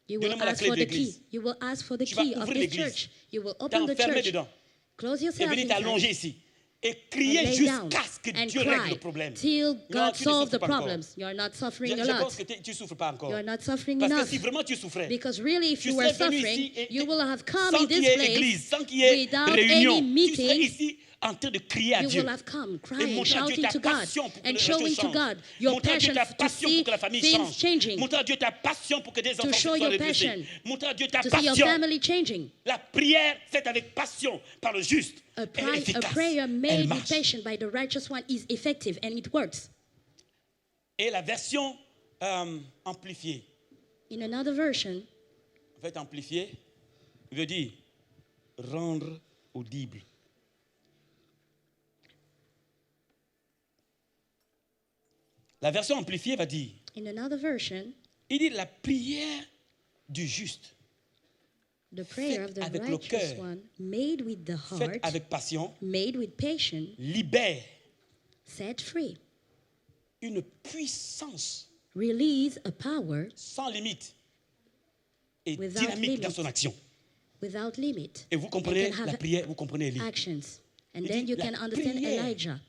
Speaker 2: you will
Speaker 1: Donnez-moi la
Speaker 2: ask
Speaker 1: clé
Speaker 2: for
Speaker 1: de
Speaker 2: the key.
Speaker 1: l'église.
Speaker 2: You will ask for the
Speaker 1: Tu vas
Speaker 2: key of
Speaker 1: ouvrir
Speaker 2: this
Speaker 1: l'église.
Speaker 2: church. You will open the
Speaker 1: T'enfermer
Speaker 2: church.
Speaker 1: dedans.
Speaker 2: Close
Speaker 1: Et
Speaker 2: yourself
Speaker 1: venir t'allonger
Speaker 2: inside
Speaker 1: ici. Et crier
Speaker 2: and lay
Speaker 1: jusqu'à
Speaker 2: down
Speaker 1: ce que
Speaker 2: and
Speaker 1: Dieu règle le
Speaker 2: cry
Speaker 1: problème.
Speaker 2: till
Speaker 1: Non,
Speaker 2: God
Speaker 1: tu ne
Speaker 2: solves
Speaker 1: souffres
Speaker 2: the
Speaker 1: pas encore.
Speaker 2: problems. You are not suffering a
Speaker 1: Je
Speaker 2: lot.
Speaker 1: pense que tu ne souffres pas encore.
Speaker 2: You are not suffering
Speaker 1: Parce que
Speaker 2: enough.
Speaker 1: si vraiment tu souffrais,
Speaker 2: Because really, if
Speaker 1: tu
Speaker 2: you were
Speaker 1: serais venu
Speaker 2: suffering,
Speaker 1: ici et-
Speaker 2: you will have come
Speaker 1: sans
Speaker 2: in
Speaker 1: qu'il y
Speaker 2: this
Speaker 1: ait église,
Speaker 2: place
Speaker 1: sans qu'il y ait
Speaker 2: without
Speaker 1: réunion,
Speaker 2: any
Speaker 1: tu serais
Speaker 2: meeting.
Speaker 1: ici en train de crier à
Speaker 2: You
Speaker 1: Dieu.
Speaker 2: will have come
Speaker 1: Et
Speaker 2: crying,
Speaker 1: montrer à Dieu
Speaker 2: shouting
Speaker 1: ta
Speaker 2: to God,
Speaker 1: passion pour que
Speaker 2: and
Speaker 1: les
Speaker 2: showing
Speaker 1: choses
Speaker 2: to
Speaker 1: changent.
Speaker 2: God your
Speaker 1: Montrer à Dieu
Speaker 2: passion
Speaker 1: ta
Speaker 2: to
Speaker 1: passion
Speaker 2: see
Speaker 1: pour que la famille
Speaker 2: things
Speaker 1: change.
Speaker 2: changing,
Speaker 1: Montrer à Dieu ta passion pour que des enfants
Speaker 2: show
Speaker 1: soient
Speaker 2: your
Speaker 1: redressés.
Speaker 2: passion,
Speaker 1: Montrer à Dieu ta
Speaker 2: to see your
Speaker 1: passion.
Speaker 2: family changing.
Speaker 1: La prière faite avec passion par le juste,
Speaker 2: A,
Speaker 1: elle est
Speaker 2: a
Speaker 1: efficace.
Speaker 2: prayer
Speaker 1: Elle
Speaker 2: made with
Speaker 1: marche.
Speaker 2: patience by the righteous one is effective and it works.
Speaker 1: Et la version amplifiée,
Speaker 2: In another version,
Speaker 1: en fait amplifiée, veut dire rendre audible. La version amplifiée va dire,
Speaker 2: in another version,
Speaker 1: il dit la prière du juste,
Speaker 2: the prayer of the
Speaker 1: avec le
Speaker 2: righteous
Speaker 1: cœur,
Speaker 2: one, made with the
Speaker 1: faite
Speaker 2: heart,
Speaker 1: avec passion,
Speaker 2: made with patience,
Speaker 1: libère
Speaker 2: set free,
Speaker 1: une puissance
Speaker 2: release a power
Speaker 1: sans limite et
Speaker 2: Without
Speaker 1: dynamique
Speaker 2: limit.
Speaker 1: dans son action.
Speaker 2: without limit.
Speaker 1: Et vous
Speaker 2: And
Speaker 1: comprenez
Speaker 2: can
Speaker 1: la
Speaker 2: have
Speaker 1: prière, vous comprenez Élie.
Speaker 2: actions. And
Speaker 1: Il
Speaker 2: then
Speaker 1: dit,
Speaker 2: you
Speaker 1: la
Speaker 2: can understand
Speaker 1: prière
Speaker 2: Elijah.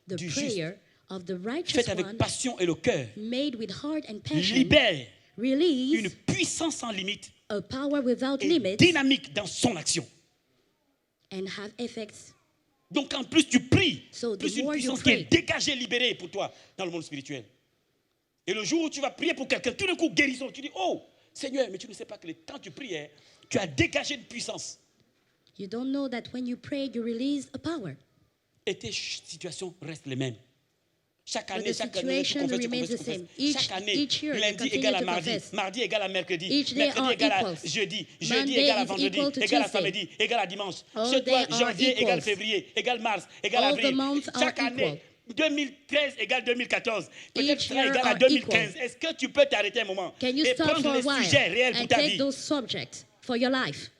Speaker 2: The
Speaker 1: du
Speaker 2: prayer of the righteous
Speaker 1: Faite avec
Speaker 2: one,
Speaker 1: passion et le cœur,
Speaker 2: made with heart and passion,
Speaker 1: libère
Speaker 2: release
Speaker 1: une puissance sans limite
Speaker 2: a power without
Speaker 1: et
Speaker 2: limits
Speaker 1: dynamique dans son action.
Speaker 2: and have effects.
Speaker 1: Donc en plus tu pries,
Speaker 2: So the
Speaker 1: plus une
Speaker 2: more you
Speaker 1: puissance qui est
Speaker 2: pray,
Speaker 1: dégagée, libérée pour toi dans le monde spirituel. Et le jour où tu vas prier pour quelqu'un, tout d'un coup guérison, tu dis, oh Seigneur, mais tu ne sais pas que quand tu priais, tu as dégagé une puissance.
Speaker 2: you don't know that when you pray, you release a power.
Speaker 1: Et tes situations restent les mêmes. Chaque
Speaker 2: But
Speaker 1: année,
Speaker 2: the
Speaker 1: chaque année, tu
Speaker 2: situation
Speaker 1: confesses, tu
Speaker 2: remains
Speaker 1: confesses,
Speaker 2: the
Speaker 1: tu
Speaker 2: same.
Speaker 1: confesses. Chaque année,
Speaker 2: Each year you
Speaker 1: lundi
Speaker 2: continue
Speaker 1: égale à
Speaker 2: to
Speaker 1: mardi,
Speaker 2: confess.
Speaker 1: mardi égale à mercredi,
Speaker 2: Each day
Speaker 1: mercredi
Speaker 2: are
Speaker 1: égale à
Speaker 2: equals.
Speaker 1: jeudi, jeudi
Speaker 2: Monday
Speaker 1: égale à
Speaker 2: is
Speaker 1: vendredi,
Speaker 2: equal to
Speaker 1: égale à
Speaker 2: Tuesday.
Speaker 1: samedi, égale à dimanche.
Speaker 2: All
Speaker 1: Chez toi,
Speaker 2: day are
Speaker 1: janvier égale
Speaker 2: equals.
Speaker 1: février, égale mars, égale
Speaker 2: All the
Speaker 1: avril.
Speaker 2: months are
Speaker 1: Chaque année, 2013 égale 2014, peut-être
Speaker 2: Each
Speaker 1: sera
Speaker 2: year
Speaker 1: égale à
Speaker 2: are
Speaker 1: 2015.
Speaker 2: equal.
Speaker 1: Est-ce que tu peux t'arrêter un moment
Speaker 2: Can you
Speaker 1: et
Speaker 2: stop
Speaker 1: prendre
Speaker 2: for a
Speaker 1: les
Speaker 2: while
Speaker 1: sujets réels pour
Speaker 2: and
Speaker 1: ta
Speaker 2: take
Speaker 1: vie?
Speaker 2: those subjects for your life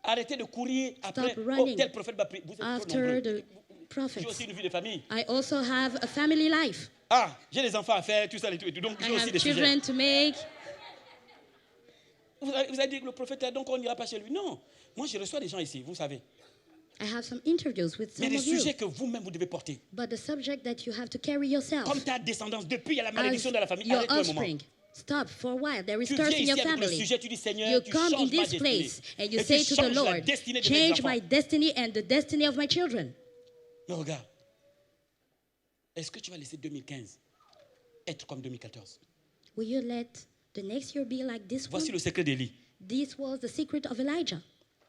Speaker 1: Arrêtez de courir après, oh,
Speaker 2: running
Speaker 1: tel prophète va prier. Vous êtes trop
Speaker 2: after
Speaker 1: nombreux.
Speaker 2: the
Speaker 1: J'ai
Speaker 2: prophets?
Speaker 1: aussi une vie de famille.
Speaker 2: I also have a family life.
Speaker 1: Ah, j'ai des enfants à faire, tout ça et tout. Donc
Speaker 2: I
Speaker 1: j'ai aussi
Speaker 2: have
Speaker 1: des sujets.
Speaker 2: children to make.
Speaker 1: Vous avez dit que le prophète est donc on n'ira pas chez lui. Non. Moi, je reçois des gens ici, vous savez.
Speaker 2: I have some interviews with
Speaker 1: Il y a
Speaker 2: some
Speaker 1: des
Speaker 2: of you.
Speaker 1: sujets que vous-même, vous devez porter.
Speaker 2: But the subject that you have to carry yourself
Speaker 1: Comme ta descendance, depuis il y a la
Speaker 2: as
Speaker 1: malédiction de la famille.
Speaker 2: your
Speaker 1: Arrête-toi un moment.
Speaker 2: offspring. Stop for a while. There is
Speaker 1: Tu
Speaker 2: curse
Speaker 1: viens
Speaker 2: in
Speaker 1: ici
Speaker 2: your
Speaker 1: avec le
Speaker 2: family.
Speaker 1: sujet, tu dis Seigneur,
Speaker 2: You
Speaker 1: tu
Speaker 2: come in
Speaker 1: changes ma
Speaker 2: this
Speaker 1: destinée.
Speaker 2: place and you
Speaker 1: Et
Speaker 2: say
Speaker 1: tu
Speaker 2: to the
Speaker 1: changes la
Speaker 2: Lord,
Speaker 1: destinée de mes
Speaker 2: change
Speaker 1: enfants.
Speaker 2: my destiny and the destiny of my children.
Speaker 1: Mais regarde, est-ce que tu vas laisser 2015 être comme 2014?
Speaker 2: Will you let the next year be like this one?
Speaker 1: Voici le secret d'Élie.
Speaker 2: This was the secret of Elijah.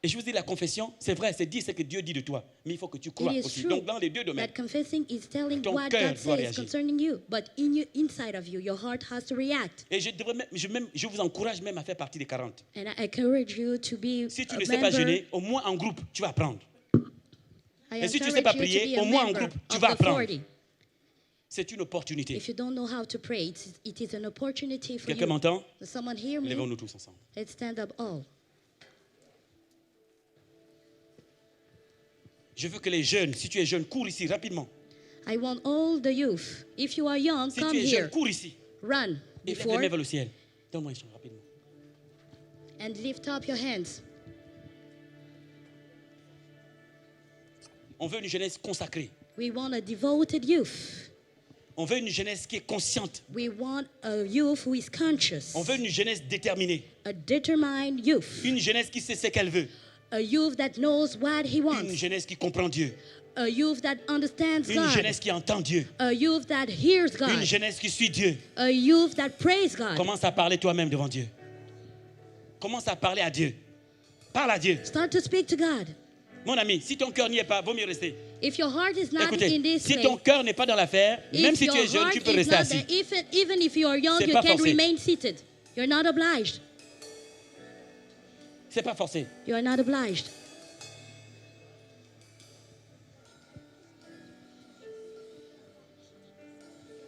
Speaker 1: Et je vous dis, la confession, c'est vrai, c'est dire ce que Dieu dit de toi. Mais il faut que tu crois
Speaker 2: It is
Speaker 1: aussi.
Speaker 2: true
Speaker 1: Donc, dans les deux domaines.
Speaker 2: that confessing is telling
Speaker 1: Ton
Speaker 2: what
Speaker 1: cœur
Speaker 2: God
Speaker 1: doit
Speaker 2: says
Speaker 1: réagir.
Speaker 2: concerning you, but inside of you, your heart has to react.
Speaker 1: Et je vous encourage même à faire partie des 40.
Speaker 2: And I encourage you to be
Speaker 1: Si tu
Speaker 2: a
Speaker 1: ne sais pas
Speaker 2: member.
Speaker 1: jeûner, au moins en groupe, tu vas apprendre.
Speaker 2: I
Speaker 1: Et si tu ne sais pas
Speaker 2: encourage you to
Speaker 1: prier,
Speaker 2: be a
Speaker 1: au moins en
Speaker 2: member
Speaker 1: groupe, tu
Speaker 2: of
Speaker 1: vas
Speaker 2: the
Speaker 1: apprendre.
Speaker 2: 40.
Speaker 1: C'est une opportunité.
Speaker 2: If you don't know how to pray, it is an opportunity for
Speaker 1: Quelqu'un
Speaker 2: you.
Speaker 1: m'entend?
Speaker 2: Does someone hear me?
Speaker 1: Lèvons-nous tous ensemble.
Speaker 2: Let's stand up all.
Speaker 1: Je veux que les jeunes, si tu es jeune, cours ici rapidement.
Speaker 2: I want all the youth. If you are young,
Speaker 1: Si
Speaker 2: come
Speaker 1: tu es jeune,
Speaker 2: here.
Speaker 1: cours ici.
Speaker 2: Run
Speaker 1: Et lève les
Speaker 2: before
Speaker 1: mains vers le ciel. Donne-moi un chant rapidement.
Speaker 2: and lift up your hands.
Speaker 1: On veut une jeunesse consacrée.
Speaker 2: We want a devoted youth.
Speaker 1: On veut une jeunesse qui est consciente.
Speaker 2: We want a youth who is conscious.
Speaker 1: On veut une jeunesse déterminée.
Speaker 2: A determined youth.
Speaker 1: Une jeunesse qui sait ce qu'elle veut.
Speaker 2: A youth that knows what he
Speaker 1: Une
Speaker 2: wants.
Speaker 1: jeunesse qui comprend Dieu.
Speaker 2: A youth that understands
Speaker 1: Une
Speaker 2: God.
Speaker 1: jeunesse qui entend Dieu.
Speaker 2: A youth that hears
Speaker 1: Une
Speaker 2: God.
Speaker 1: jeunesse qui suit Dieu.
Speaker 2: A youth that prays God.
Speaker 1: Commence à parler toi-même devant Dieu. Commence à parler à Dieu. Parle à Dieu.
Speaker 2: Start to speak to God.
Speaker 1: Mon ami, si ton cœur n'y est pas, vaut mieux rester.
Speaker 2: If your heart is not in
Speaker 1: Écoutez,
Speaker 2: this
Speaker 1: si
Speaker 2: way,
Speaker 1: ton cœur n'est pas dans l'affaire, même
Speaker 2: if
Speaker 1: si tu
Speaker 2: your
Speaker 1: es jeune, tu
Speaker 2: heart
Speaker 1: peux
Speaker 2: is
Speaker 1: rester
Speaker 2: not
Speaker 1: assis.
Speaker 2: there, even if you are young,
Speaker 1: C'est
Speaker 2: you
Speaker 1: pas
Speaker 2: can
Speaker 1: forcé.
Speaker 2: remain seated. You're not obliged.
Speaker 1: C'est pas forcé.
Speaker 2: You are not obliged.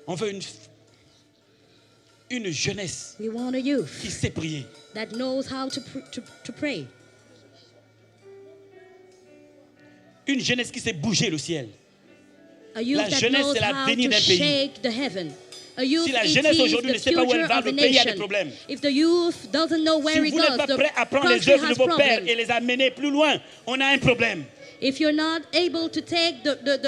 Speaker 1: On veut une jeunesse
Speaker 2: We want a youth
Speaker 1: qui sait prier.
Speaker 2: that knows how to pray.
Speaker 1: Une jeunesse qui sait bouger le ciel.
Speaker 2: A youth
Speaker 1: La
Speaker 2: that
Speaker 1: jeunesse,
Speaker 2: knows
Speaker 1: c'est
Speaker 2: how
Speaker 1: l'avenir
Speaker 2: to
Speaker 1: d'un pays.
Speaker 2: shake the heaven. A youth,
Speaker 1: Si la
Speaker 2: it
Speaker 1: jeunesse
Speaker 2: is
Speaker 1: aujourd'hui
Speaker 2: the
Speaker 1: ne sait pas où elle
Speaker 2: future
Speaker 1: va,
Speaker 2: of
Speaker 1: le
Speaker 2: a
Speaker 1: pays a des
Speaker 2: nation.
Speaker 1: problèmes.
Speaker 2: If the youth doesn't know where
Speaker 1: Si
Speaker 2: it
Speaker 1: vous n'êtes
Speaker 2: goes,
Speaker 1: pas
Speaker 2: the
Speaker 1: prêt à prendre les
Speaker 2: country
Speaker 1: œuvres de
Speaker 2: has
Speaker 1: vos pères
Speaker 2: problems.
Speaker 1: et les amener plus loin, on a un problème.
Speaker 2: If you're not able to take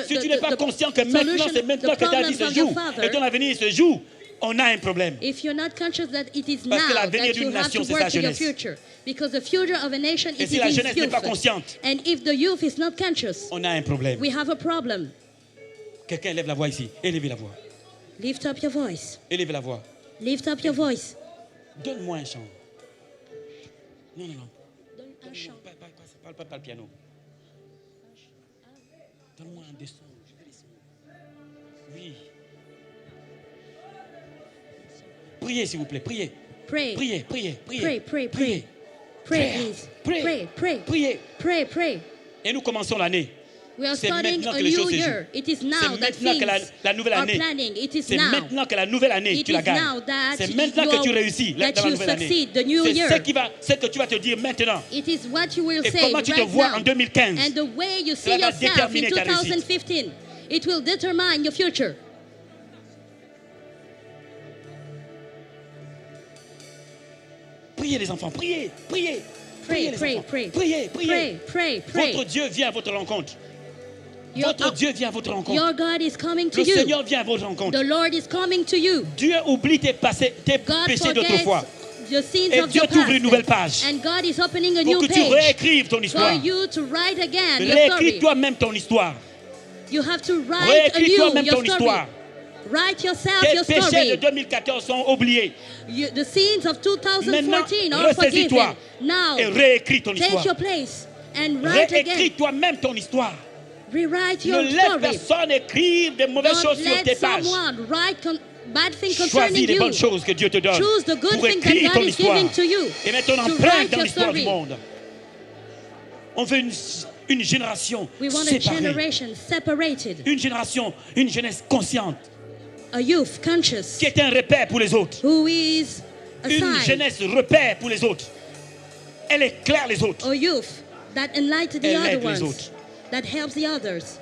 Speaker 1: Si tu n'es pas conscient que maintenant, c'est maintenant que ta vie se joue et ton avenir se joue, on a un problème.
Speaker 2: if you're not conscious that it is
Speaker 1: Parce que
Speaker 2: now
Speaker 1: l'avenir
Speaker 2: that
Speaker 1: d'une
Speaker 2: you have
Speaker 1: nation,
Speaker 2: to
Speaker 1: c'est
Speaker 2: work
Speaker 1: sa
Speaker 2: to your
Speaker 1: jeunesse.
Speaker 2: future, because the future of a nation
Speaker 1: Et
Speaker 2: is
Speaker 1: si la
Speaker 2: in
Speaker 1: jeunesse n'est
Speaker 2: youth.
Speaker 1: pas consciente,
Speaker 2: And if the youth is not conscious,
Speaker 1: on a un problème.
Speaker 2: we have a problem.
Speaker 1: Quelqu'un élève la voix ici. Élevez la voix.
Speaker 2: Lift up your voice.
Speaker 1: Élevez la voix.
Speaker 2: Lift up your voice.
Speaker 1: Donne-moi un chant. Non, non, non.
Speaker 2: Donne un chant.
Speaker 1: Pas le piano. Donne-moi un des sons. Je veux des sons. Oui. Priez, s'il vous plaît. Priez.
Speaker 2: Pray.
Speaker 1: Priez, priez, priez.
Speaker 2: Pray, pray, pray.
Speaker 1: Priez.
Speaker 2: Pray, please.
Speaker 1: Pray.
Speaker 2: Pray, pray.
Speaker 1: Priez.
Speaker 2: Pray, pray.
Speaker 1: Et nous commençons l'année.
Speaker 2: We are
Speaker 1: C'est
Speaker 2: starting
Speaker 1: maintenant
Speaker 2: a
Speaker 1: que les
Speaker 2: new
Speaker 1: choses se
Speaker 2: year.
Speaker 1: jouent.
Speaker 2: It is
Speaker 1: C'est
Speaker 2: now that
Speaker 1: maintenant que
Speaker 2: things
Speaker 1: la nouvelle
Speaker 2: are
Speaker 1: année.
Speaker 2: planning. It is
Speaker 1: C'est
Speaker 2: now.
Speaker 1: maintenant que la nouvelle année,
Speaker 2: It
Speaker 1: tu la
Speaker 2: is
Speaker 1: gagnes.
Speaker 2: now that
Speaker 1: C'est maintenant que tu réussis dans la
Speaker 2: you
Speaker 1: nouvelle année.
Speaker 2: succeed, the new
Speaker 1: C'est
Speaker 2: year.
Speaker 1: ce que tu vas te dire maintenant.
Speaker 2: It is what you will
Speaker 1: Et
Speaker 2: say
Speaker 1: comment tu te
Speaker 2: right
Speaker 1: vois
Speaker 2: now.
Speaker 1: en 2015.
Speaker 2: And the way you see
Speaker 1: Cela va
Speaker 2: yourself in
Speaker 1: déterminer ta réussite.
Speaker 2: 2015, it will determine your future.
Speaker 1: Priez les enfants, priez, priez.
Speaker 2: Pray,
Speaker 1: Priez les
Speaker 2: pray,
Speaker 1: enfants.
Speaker 2: pray.
Speaker 1: Priez, priez.
Speaker 2: Pray, pray, pray.
Speaker 1: Votre Dieu vient à votre rencontre.
Speaker 2: Your,
Speaker 1: Votre Dieu vient à votre rencontre.
Speaker 2: your God is coming to
Speaker 1: Le
Speaker 2: you.
Speaker 1: Seigneur vient à votre rencontre.
Speaker 2: The Lord is coming to you.
Speaker 1: Dieu oublie tes
Speaker 2: God
Speaker 1: péchés d'autrefois.
Speaker 2: forgets the sins
Speaker 1: Et
Speaker 2: of
Speaker 1: Dieu
Speaker 2: your
Speaker 1: t'ouvre une nouvelle
Speaker 2: past.
Speaker 1: page.
Speaker 2: And God is opening a
Speaker 1: Pour
Speaker 2: new
Speaker 1: que tu
Speaker 2: page
Speaker 1: réécrives ton
Speaker 2: for
Speaker 1: histoire.
Speaker 2: you to write again your
Speaker 1: Réécris
Speaker 2: story.
Speaker 1: toi-même ton histoire.
Speaker 2: You have to write
Speaker 1: Réécris
Speaker 2: anew
Speaker 1: toi-même
Speaker 2: your
Speaker 1: ton
Speaker 2: story.
Speaker 1: histoire.
Speaker 2: Write yourself
Speaker 1: Tes
Speaker 2: your
Speaker 1: péchés de
Speaker 2: story.
Speaker 1: 2014 sont oubliés.
Speaker 2: The sins of 2014
Speaker 1: Maintenant,
Speaker 2: are forgiven.
Speaker 1: ressaisis-toi
Speaker 2: Now,
Speaker 1: et réécris ton
Speaker 2: take
Speaker 1: histoire.
Speaker 2: your place and write
Speaker 1: Réécris
Speaker 2: again.
Speaker 1: toi-même ton histoire.
Speaker 2: Rewrite
Speaker 1: Ne
Speaker 2: your
Speaker 1: laisse
Speaker 2: story.
Speaker 1: personne écrire des mauvaises
Speaker 2: Don't
Speaker 1: choses sur tes
Speaker 2: let
Speaker 1: pages.
Speaker 2: someone write bad things
Speaker 1: Choisis
Speaker 2: concerning
Speaker 1: les
Speaker 2: you.
Speaker 1: bonnes choses que Dieu te donne
Speaker 2: Choose the good
Speaker 1: pour
Speaker 2: things that
Speaker 1: écrire
Speaker 2: God
Speaker 1: ton
Speaker 2: is
Speaker 1: histoire
Speaker 2: giving to you.
Speaker 1: et mettre ton
Speaker 2: To
Speaker 1: empreinte
Speaker 2: write
Speaker 1: dans
Speaker 2: your
Speaker 1: l'histoire du
Speaker 2: story.
Speaker 1: monde. On veut une génération
Speaker 2: We want a
Speaker 1: séparée.
Speaker 2: generation separated.
Speaker 1: Une génération, une jeunesse consciente
Speaker 2: A youth conscious
Speaker 1: qui est un repère pour les autres.
Speaker 2: who is a
Speaker 1: Une
Speaker 2: sign.
Speaker 1: jeunesse repère pour les autres. Elle éclaire les autres.
Speaker 2: A youth that enlightens the
Speaker 1: Elle
Speaker 2: other
Speaker 1: aide les
Speaker 2: ones.
Speaker 1: autres.
Speaker 2: That helps the others.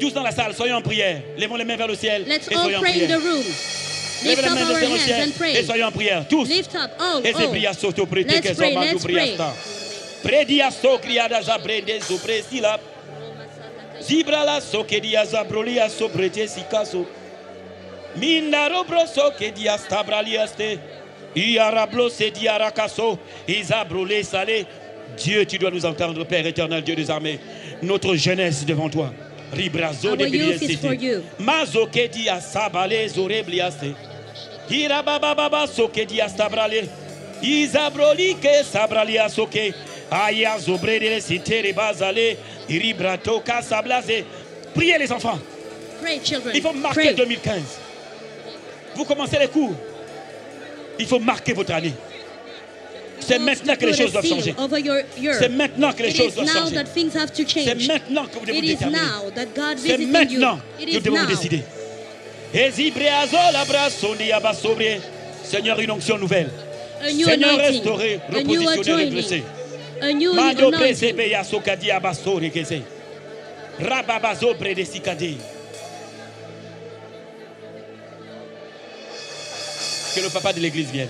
Speaker 1: Tous dans la salle, soyons en prière. Lèvons les mains vers le ciel
Speaker 2: Let's
Speaker 1: et
Speaker 2: all
Speaker 1: soyons en
Speaker 2: pray in the
Speaker 1: prière.
Speaker 2: room.
Speaker 1: Lèvez
Speaker 2: Lift
Speaker 1: les
Speaker 2: up
Speaker 1: mains
Speaker 2: our
Speaker 1: vers le
Speaker 2: hands
Speaker 1: ciel
Speaker 2: and
Speaker 1: et
Speaker 2: pray.
Speaker 1: soyons en prière. Tous.
Speaker 2: Lift up. Oh,
Speaker 1: Et c'est
Speaker 2: oh.
Speaker 1: bria soto prete
Speaker 2: Let's
Speaker 1: que
Speaker 2: pray,
Speaker 1: soma
Speaker 2: let's
Speaker 1: du
Speaker 2: pray.
Speaker 1: briasta. Predia so criada za brende so presila. Zibra la so que dia za brolia so brete sikaso. Mindaro broso que dia stabraliaste. Iarablo se dia rakaso. Isabrolé salé. Dieu, tu dois nous entendre, Père éternel, Dieu des armées. Notre jeunesse devant toi. Ribrazo
Speaker 2: Our
Speaker 1: de
Speaker 2: youth is for you.
Speaker 1: Mazo que dia sabale zorebliaste. Irabababa soke diastabrale. Isabrolike sabralia soke. Aya zobrede sitere bazale. Iribrato kasablase. Priez les enfants.
Speaker 2: Pray, children.
Speaker 1: Il faut marquer
Speaker 2: Pray.
Speaker 1: 2015. Vous commencez les cours. Il faut marquer votre année. C'est maintenant que les choses doivent changer. C'est maintenant que les choses doivent changer. C'est maintenant que vous devez vous déterminer. C'est maintenant que nous devons décider. Seigneur, une onction nouvelle. Seigneur, restaurer, repositionner, redresser. Que le papa de l'église vienne.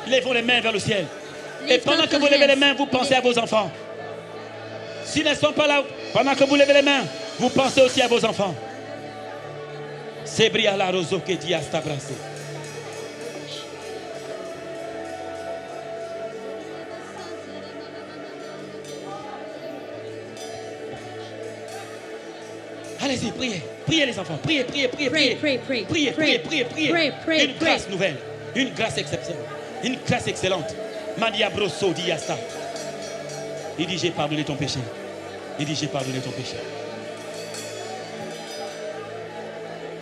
Speaker 1: Lèvons les mains vers le ciel. Et pendant que vous levez les mains, vous pensez à vos enfants. S'ils ne sont pas là, pendant que vous levez les mains, vous pensez aussi à vos enfants. Allez-y, priez. Priez les enfants. Priez, priez, priez, priez.
Speaker 2: Pray.
Speaker 1: Priez, priez, priez, priez. Une grâce nouvelle. Une grâce exceptionnelle. Une grâce excellente. Mandia brosso diasta. Il dit, j'ai pardonné ton péché. Il dit, j'ai pardonné ton péché.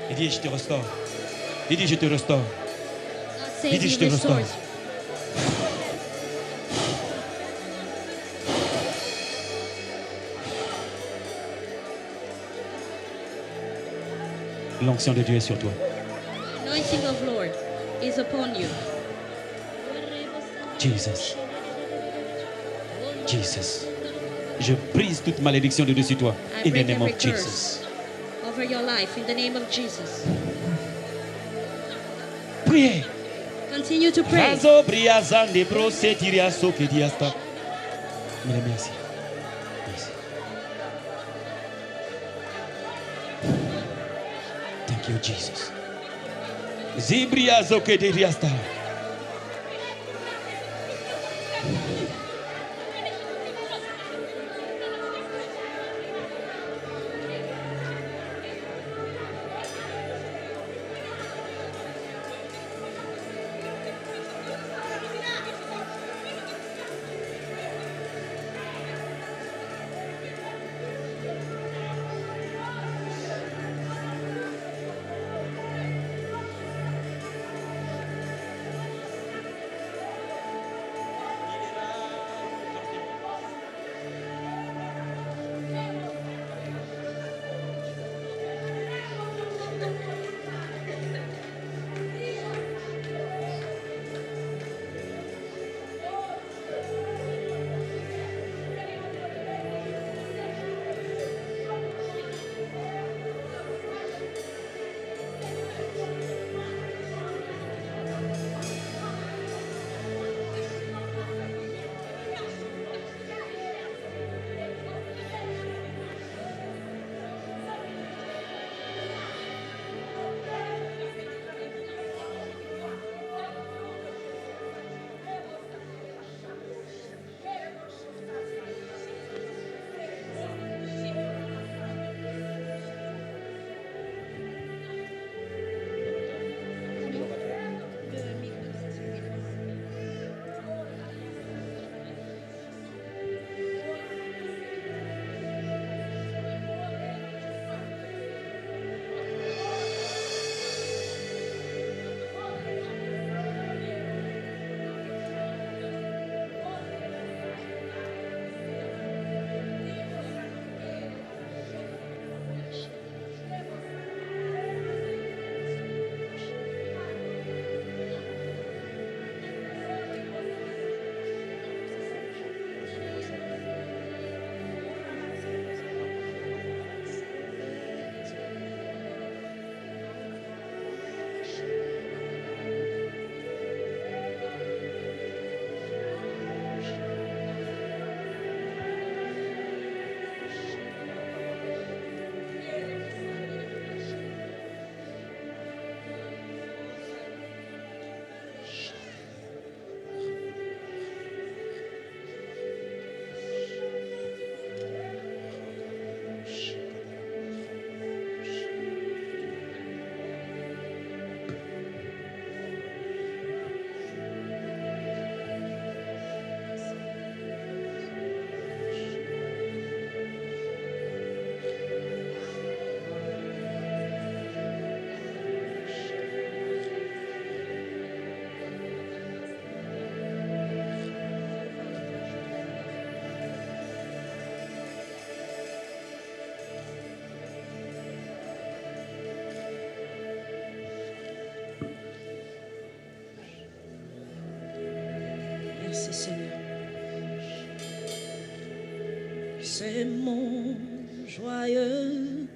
Speaker 1: Il dit, je te restaure. Il dit, je te restaure. Il dit, je te restaure. L'onction de Dieu est sur toi.
Speaker 2: Anointing of Lord is upon you.
Speaker 1: Jesus. Jesus. Je brise toute malédiction de dessus toi.
Speaker 2: I
Speaker 1: In the
Speaker 2: break
Speaker 1: name
Speaker 2: every
Speaker 1: of
Speaker 2: curse
Speaker 1: Jesus.
Speaker 2: over your life in the name of Jesus.
Speaker 1: Priez.
Speaker 2: Continue to pray.
Speaker 1: Razo bria zande bro setiria soke diasta. Merci. Merci. Thank you, Jesus. Zibria zoke diasta.
Speaker 3: Merci Seigneur. C'est mon joyeux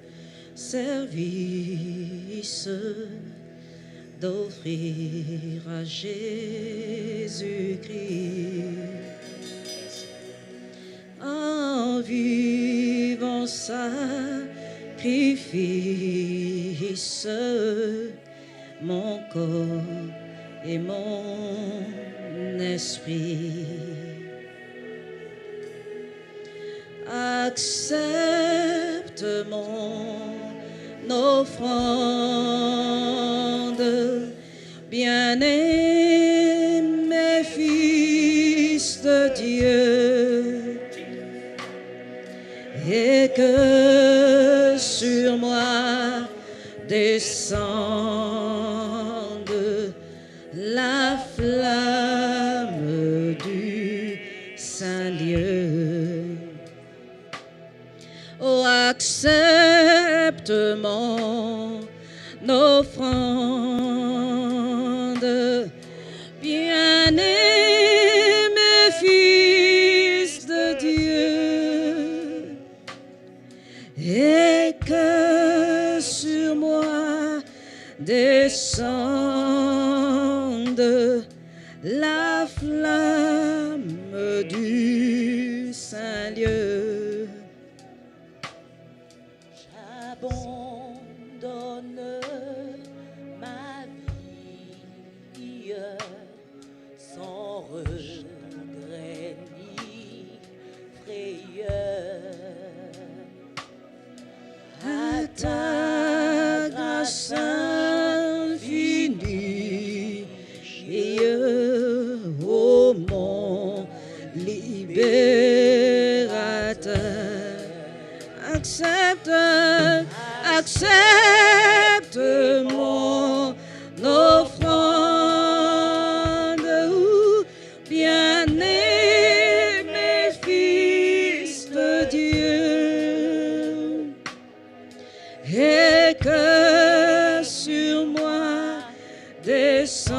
Speaker 3: service d'offrir à Jésus-Christ un vivant sacrifice, mon corps et mon esprit. Accepte mon offrande, bien-aimé Fils de Dieu, et que sur moi descende la flamme du Saint-Lieu. Oh, accepte mon offrande, bien-aimé Fils de Dieu, et que sur moi descende la flamme du Saint-Lieu. J'abandonne ma vie sans regret ni frayeur. À ta grâce infinie, ô mon libérateur, accepte mon offrande, bien-aimé Fils de Dieu, et que sur moi descende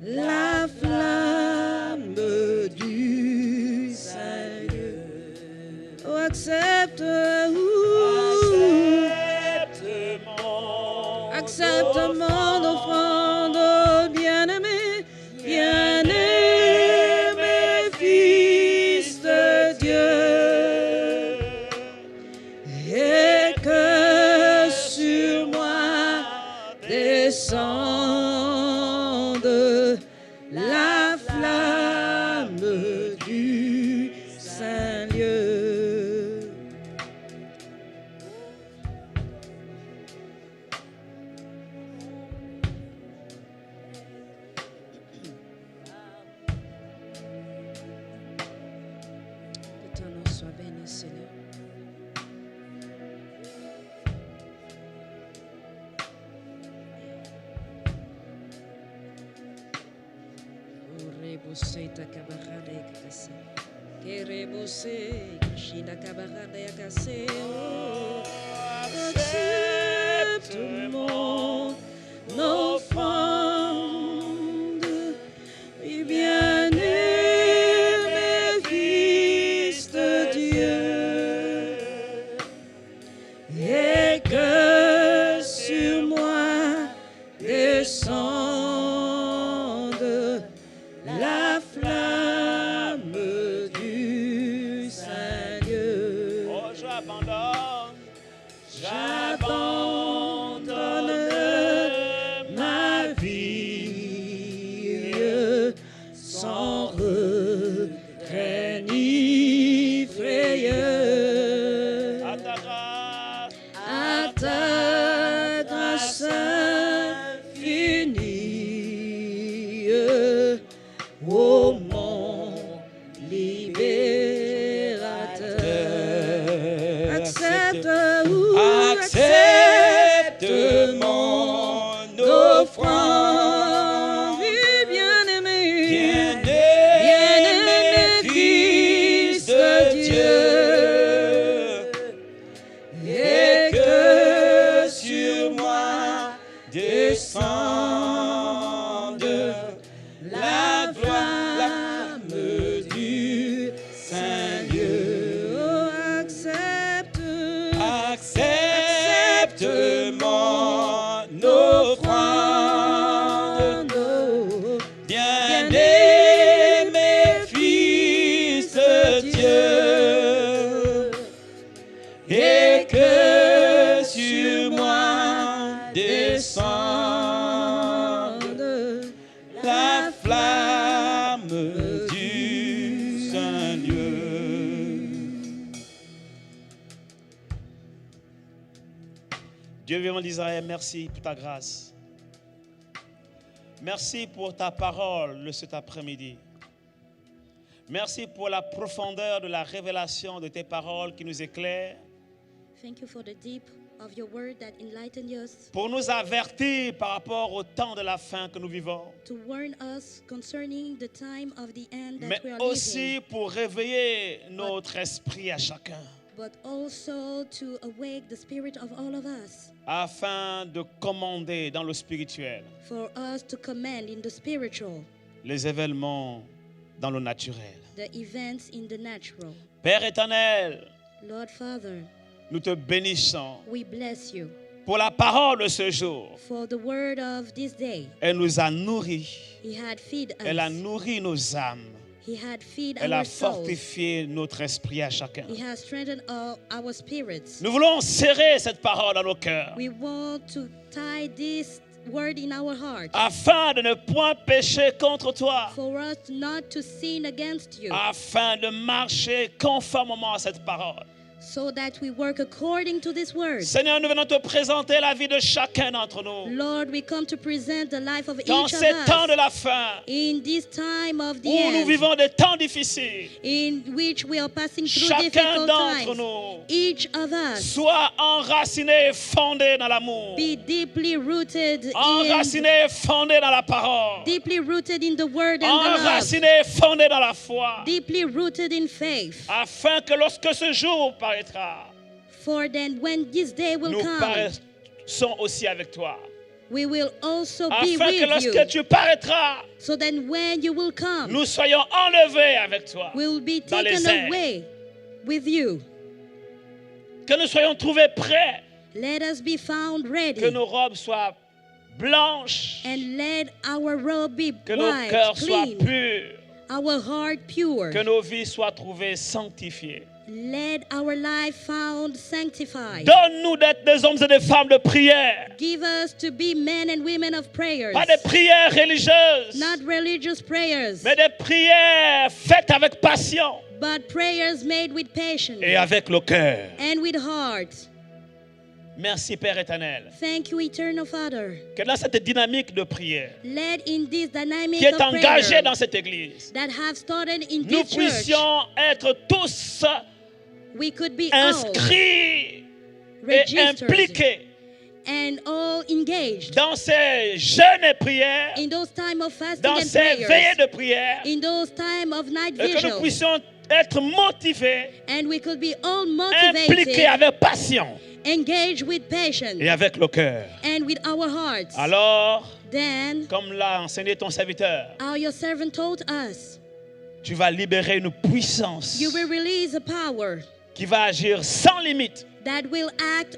Speaker 3: la flamme du Saint-Lieu. Oh, accepte mon offrande, bien-aimé Fils de Dieu, et que sur moi descende la flamme du Saint-Lieu. Que ton nom soit béni, Seigneur. Rebose takabarada yakase, kerebose shinda kabarada yakase. Accepte mon offrande, bien-aimé Fils de Dieu, et que sur moi descende la flamme du Saint-Lieu.
Speaker 1: Oh, j'abandonne
Speaker 3: ma vie sans regret ni frayeur.
Speaker 1: à ta grâce.
Speaker 3: À ta grâce infinie, ô mon libérateur, accepte mon offrande, bien-aimé Fils de Dieu, et que sur moi descende
Speaker 1: de mon offrande. Bien-aimé Fils de Dieu, et que sur moi descende la flamme du Saint-Dieu. Dieu vivant d'Israël, merci pour ta grâce. Merci pour ta parole cet après-midi. Merci pour la profondeur de la révélation de tes paroles qui nous éclairent.
Speaker 2: Thank you for the deep of your word that enlightened us,
Speaker 1: Pour nous avertir par rapport au temps de la fin que nous vivons.
Speaker 2: to warn us concerning the time of the end that
Speaker 1: Mais
Speaker 2: we are
Speaker 1: aussi
Speaker 2: living,
Speaker 1: pour réveiller notre esprit à chacun.
Speaker 2: but also to awake the spirit of all of us,
Speaker 1: Afin de commander dans le spirituel
Speaker 2: for us to command in the spiritual
Speaker 1: les événements dans le naturel.
Speaker 2: the events in the natural.
Speaker 1: Père éternel,
Speaker 2: Lord Father,
Speaker 1: nous te bénissons
Speaker 2: we bless you
Speaker 1: pour la parole de ce jour.
Speaker 2: for the word of this day.
Speaker 1: Elle nous a nourris.
Speaker 2: He had feed
Speaker 1: Elle a
Speaker 2: us.
Speaker 1: nourri nos âmes.
Speaker 2: He had feed
Speaker 1: Elle a
Speaker 2: our souls.
Speaker 1: fortifié notre esprit à chacun.
Speaker 2: He has strengthened our spirits.
Speaker 1: Nous voulons serrer cette parole dans nos cœurs
Speaker 2: We want to tie this word in our heart
Speaker 1: afin de ne point pécher contre toi,
Speaker 2: for us not to sin against you,
Speaker 1: afin de marcher conformément à cette parole.
Speaker 2: so that we work according to this word.
Speaker 1: Seigneur, nous venons te présenter la vie de chacun d'entre nous.
Speaker 2: Lord, we come to present the life of
Speaker 1: Dans
Speaker 2: each of
Speaker 1: ces temps de
Speaker 2: us
Speaker 1: la fin,
Speaker 2: in this time of the
Speaker 1: où nous
Speaker 2: end,
Speaker 1: vivons des temps difficiles,
Speaker 2: in which we are passing through
Speaker 1: chacun
Speaker 2: difficult
Speaker 1: d'entre
Speaker 2: times.
Speaker 1: nous
Speaker 2: Each of us
Speaker 1: soit enraciné et fondé dans l'amour,
Speaker 2: be deeply rooted
Speaker 1: enraciné et fondé dans la parole,
Speaker 2: in the word and the love,
Speaker 1: enraciné et fondé dans la foi,
Speaker 2: deeply rooted in faith.
Speaker 1: afin que lorsque ce jour paraîtra,
Speaker 2: For then when this day will
Speaker 1: nous
Speaker 2: come,
Speaker 1: paraissons aussi avec toi.
Speaker 2: we will also be
Speaker 1: Afin que
Speaker 2: with
Speaker 1: lorsque
Speaker 2: you.
Speaker 1: tu paraîtras,
Speaker 2: So then when you will come,
Speaker 1: nous soyons enlevés avec toi.
Speaker 2: we'll be
Speaker 1: dans les
Speaker 2: taken
Speaker 1: airs.
Speaker 2: away with you.
Speaker 1: Que nous soyons trouvés prêts,
Speaker 2: Let us be found ready,
Speaker 1: que nos robes soient blanches,
Speaker 2: and let our robe be
Speaker 1: que nos
Speaker 2: white,
Speaker 1: cœurs soient
Speaker 2: clean,
Speaker 1: purs,
Speaker 2: our heart pure.
Speaker 1: que nos vies soient trouvées sanctifiées.
Speaker 2: Let our life found sanctified.
Speaker 1: Donne-nous d'être des hommes et des femmes de prière,
Speaker 2: Give us to be men and women of prayers,
Speaker 1: pas des prières religieuses,
Speaker 2: not religious prayers,
Speaker 1: mais des prières faites avec passion
Speaker 2: but prayers made with patience
Speaker 1: et avec le cœur.
Speaker 2: and with heart.
Speaker 1: Merci Père éternel.
Speaker 2: Thank you, Eternal Father.
Speaker 1: Que dans cette dynamique de prière
Speaker 2: Let in this dynamic
Speaker 1: qui est
Speaker 2: of
Speaker 1: engagée
Speaker 2: prayer
Speaker 1: dans cette église,
Speaker 2: that have started in
Speaker 1: nous
Speaker 2: this church,
Speaker 1: puissions être tous
Speaker 2: we could be all
Speaker 1: inscrits et
Speaker 2: registered
Speaker 1: impliqués
Speaker 2: and all engaged
Speaker 1: dans ces jeûnes et prières,
Speaker 2: in those time of fasting
Speaker 1: dans
Speaker 2: and
Speaker 1: ces veillées
Speaker 2: prayers,
Speaker 1: de prière,
Speaker 2: in those time of night
Speaker 1: et que nous
Speaker 2: vigils,
Speaker 1: puissions être motivés,
Speaker 2: and we could be all
Speaker 1: impliqués
Speaker 2: motivated,
Speaker 1: avec passion
Speaker 2: engaged with patience
Speaker 1: et avec le cœur.
Speaker 2: and with our hearts.
Speaker 1: Alors,
Speaker 2: Then,
Speaker 1: comme l'a enseigné ton serviteur,
Speaker 2: how your servant told us,
Speaker 1: tu vas libérer une puissance
Speaker 2: you will release a power
Speaker 1: qui va agir sans limite
Speaker 2: that will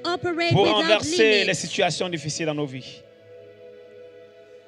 Speaker 2: operate
Speaker 1: pour
Speaker 2: without
Speaker 1: renverser les
Speaker 2: limit
Speaker 1: situations difficiles dans nos vies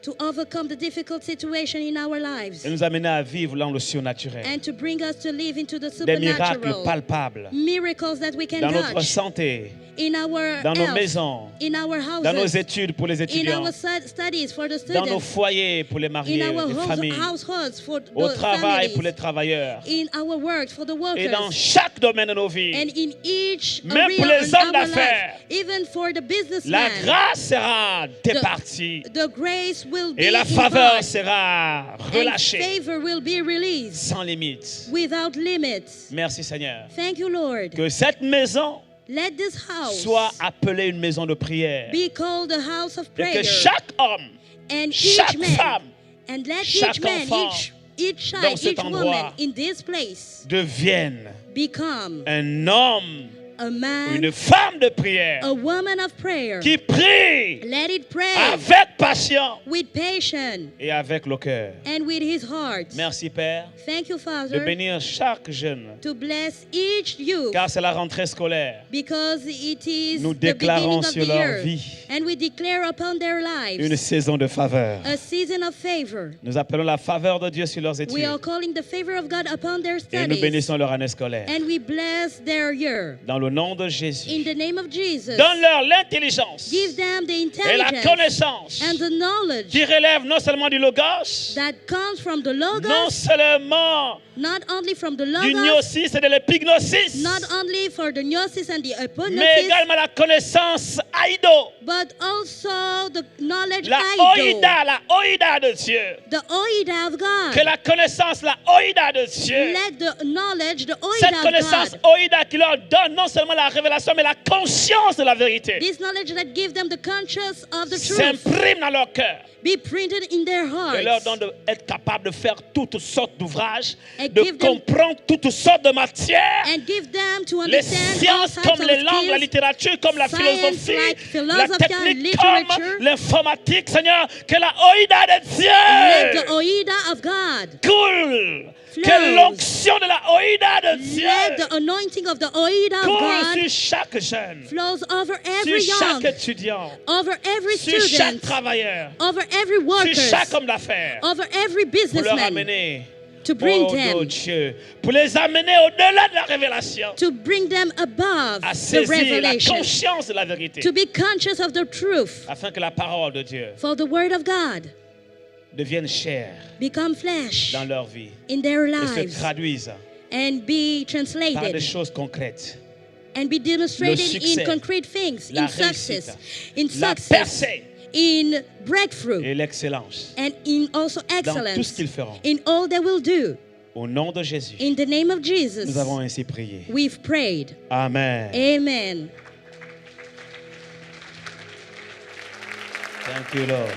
Speaker 2: to overcome the difficult situation in our lives
Speaker 1: et nous amener à vivre dans le surnaturel.
Speaker 2: and to bring us to live into the
Speaker 1: Des miracles
Speaker 2: supernatural,
Speaker 1: palpables
Speaker 2: miracles that we can
Speaker 1: dans notre
Speaker 2: touch
Speaker 1: santé,
Speaker 2: in our
Speaker 1: dans nos
Speaker 2: health,
Speaker 1: maisons,
Speaker 2: in our
Speaker 1: dans nos
Speaker 2: houses,
Speaker 1: études pour les
Speaker 2: in
Speaker 1: étudiants,
Speaker 2: our studies for the
Speaker 1: dans nos
Speaker 2: students,
Speaker 1: foyers pour les mariés,
Speaker 2: in our
Speaker 1: les familles,
Speaker 2: households for
Speaker 1: au
Speaker 2: the
Speaker 1: travail pour les
Speaker 2: families,
Speaker 1: travailleurs
Speaker 2: in our work for the
Speaker 1: et dans
Speaker 2: workers,
Speaker 1: chaque domaine de nos vies.
Speaker 2: and in each
Speaker 1: Même pour
Speaker 2: area
Speaker 1: les
Speaker 2: in
Speaker 1: hommes
Speaker 2: our
Speaker 1: d'affaires,
Speaker 2: life, even for the
Speaker 1: La
Speaker 2: businessman.
Speaker 1: grâce sera départie
Speaker 2: The grace will be
Speaker 1: et la faveur
Speaker 2: imparted,
Speaker 1: sera
Speaker 2: and
Speaker 1: relâchée
Speaker 2: favor will be released
Speaker 1: sans limite.
Speaker 2: without limits.
Speaker 1: Merci Seigneur.
Speaker 2: Thank you, Lord.
Speaker 1: Que cette maison
Speaker 2: Let this house
Speaker 1: soit appelée une maison de prière
Speaker 2: be called the house of
Speaker 1: et
Speaker 2: prayer,
Speaker 1: que chaque homme,
Speaker 2: and
Speaker 1: chaque
Speaker 2: each man,
Speaker 1: femme
Speaker 2: and let
Speaker 1: chaque
Speaker 2: each man,
Speaker 1: enfant
Speaker 2: each
Speaker 1: dans
Speaker 2: child,
Speaker 1: cet
Speaker 2: each woman
Speaker 1: endroit
Speaker 2: in this place
Speaker 1: devienne
Speaker 2: become
Speaker 1: un homme
Speaker 2: a man,
Speaker 4: une femme de prière
Speaker 2: a woman of prayer.
Speaker 4: qui prie
Speaker 2: Let it pray
Speaker 4: avec patience
Speaker 2: with patience
Speaker 4: et avec le cœur.
Speaker 2: and with his heart.
Speaker 4: Merci Père
Speaker 2: Thank you,
Speaker 4: de
Speaker 2: Father,
Speaker 4: bénir chaque jeune,
Speaker 2: to bless each youth,
Speaker 4: car c'est la rentrée scolaire.
Speaker 2: because it is
Speaker 4: Nous
Speaker 2: the beginning
Speaker 4: déclarons
Speaker 2: of
Speaker 4: sur
Speaker 2: the
Speaker 4: leur
Speaker 2: year.
Speaker 4: vie
Speaker 2: And we declare upon their lives
Speaker 4: une saison de faveur.
Speaker 2: a season of favor.
Speaker 4: Nous appelons la faveur de Dieu sur leurs
Speaker 2: We
Speaker 4: études
Speaker 2: are calling the favor of God upon their
Speaker 4: et nous
Speaker 2: studies.
Speaker 4: bénissons leur année scolaire.
Speaker 2: And we bless their year.
Speaker 4: Dans le nom de
Speaker 2: In
Speaker 4: Jésus,
Speaker 2: the name of Jesus,
Speaker 4: donne-leur l'intelligence
Speaker 2: give them the
Speaker 4: et la
Speaker 2: intelligence
Speaker 4: connaissance
Speaker 2: and the knowledge
Speaker 4: qui relève non seulement du Logos,
Speaker 2: that comes from the
Speaker 4: non
Speaker 2: Logos,
Speaker 4: seulement
Speaker 2: not only from the
Speaker 4: du
Speaker 2: Logos,
Speaker 4: gnosis et de l'épignosis,
Speaker 2: not only for the gnosis and the
Speaker 4: mais
Speaker 2: epignosis,
Speaker 4: également la connaissance aido,
Speaker 2: but also the knowledge
Speaker 4: la
Speaker 2: idol,
Speaker 4: oïda de Dieu.
Speaker 2: the oida of
Speaker 4: Que
Speaker 2: God.
Speaker 4: la connaissance, la oïda de Dieu,
Speaker 2: Let the knowledge, the
Speaker 4: cette
Speaker 2: oida of
Speaker 4: connaissance
Speaker 2: God,
Speaker 4: oïda qui leur donne non seulement la révélation, mais la conscience de la vérité,
Speaker 2: this knowledge that gives them the conscience of the truth,
Speaker 4: s'imprime dans leur cœur
Speaker 2: be printed in their
Speaker 4: et leur
Speaker 2: hearts,
Speaker 4: donne d'être capable de faire toutes sortes d'ouvrages,
Speaker 2: And
Speaker 4: de
Speaker 2: give them-
Speaker 4: comprendre toutes sortes de matières,
Speaker 2: and give them to
Speaker 4: les
Speaker 2: understand all
Speaker 4: sciences
Speaker 2: types
Speaker 4: comme
Speaker 2: of
Speaker 4: les langues, la
Speaker 2: skills,
Speaker 4: littérature comme la
Speaker 2: science
Speaker 4: philosophie,
Speaker 2: like
Speaker 4: la
Speaker 2: philosophy and
Speaker 4: technique comme
Speaker 2: literature.
Speaker 4: l'informatique, Seigneur, que la oïda de
Speaker 2: Let the
Speaker 4: Dieu
Speaker 2: oida of God,
Speaker 4: coule,
Speaker 2: flows.
Speaker 4: que l'onction de la oïda de Dieu
Speaker 2: let the anointing of the oida of
Speaker 4: coule
Speaker 2: God
Speaker 4: sur chaque jeune,
Speaker 2: flows over
Speaker 4: sur
Speaker 2: every
Speaker 4: chaque
Speaker 2: young,
Speaker 4: étudiant,
Speaker 2: over every
Speaker 4: sur chaque
Speaker 2: student,
Speaker 4: travailleur,
Speaker 2: over every
Speaker 4: sur
Speaker 2: worker,
Speaker 4: chaque homme d'affaires,
Speaker 2: over every
Speaker 4: pour leur
Speaker 2: businessman,
Speaker 4: amener,
Speaker 2: to bring
Speaker 4: oh
Speaker 2: them,
Speaker 4: Dieu, pour les amener au-delà de la révélation,
Speaker 2: to bring them above
Speaker 4: à
Speaker 2: the
Speaker 4: saisir la
Speaker 2: revelation,
Speaker 4: conscience de la vérité,
Speaker 2: to be conscious of the truth,
Speaker 4: afin que la parole de Dieu
Speaker 2: for the word of God
Speaker 4: devienne chair
Speaker 2: become flesh
Speaker 4: dans leur vie
Speaker 2: in their
Speaker 4: et se
Speaker 2: lives
Speaker 4: traduise
Speaker 2: and be
Speaker 4: par des
Speaker 2: translated
Speaker 4: choses concrètes.
Speaker 2: and be demonstrated
Speaker 4: succès,
Speaker 2: in concrete things,
Speaker 4: la
Speaker 2: in success,
Speaker 4: réussite,
Speaker 2: in
Speaker 4: la
Speaker 2: success,
Speaker 4: percée
Speaker 2: in breakthrough,
Speaker 4: et l'excellence
Speaker 2: and in also
Speaker 4: dans tout ce
Speaker 2: excellence
Speaker 4: qu'ils feront.
Speaker 2: in all they will do.
Speaker 4: Au nom de Jésus,
Speaker 2: In the name of Jesus,
Speaker 4: nous avons ainsi prié.
Speaker 2: we've prayed.
Speaker 4: Amen.
Speaker 2: Amen.
Speaker 4: Thank you, Lord.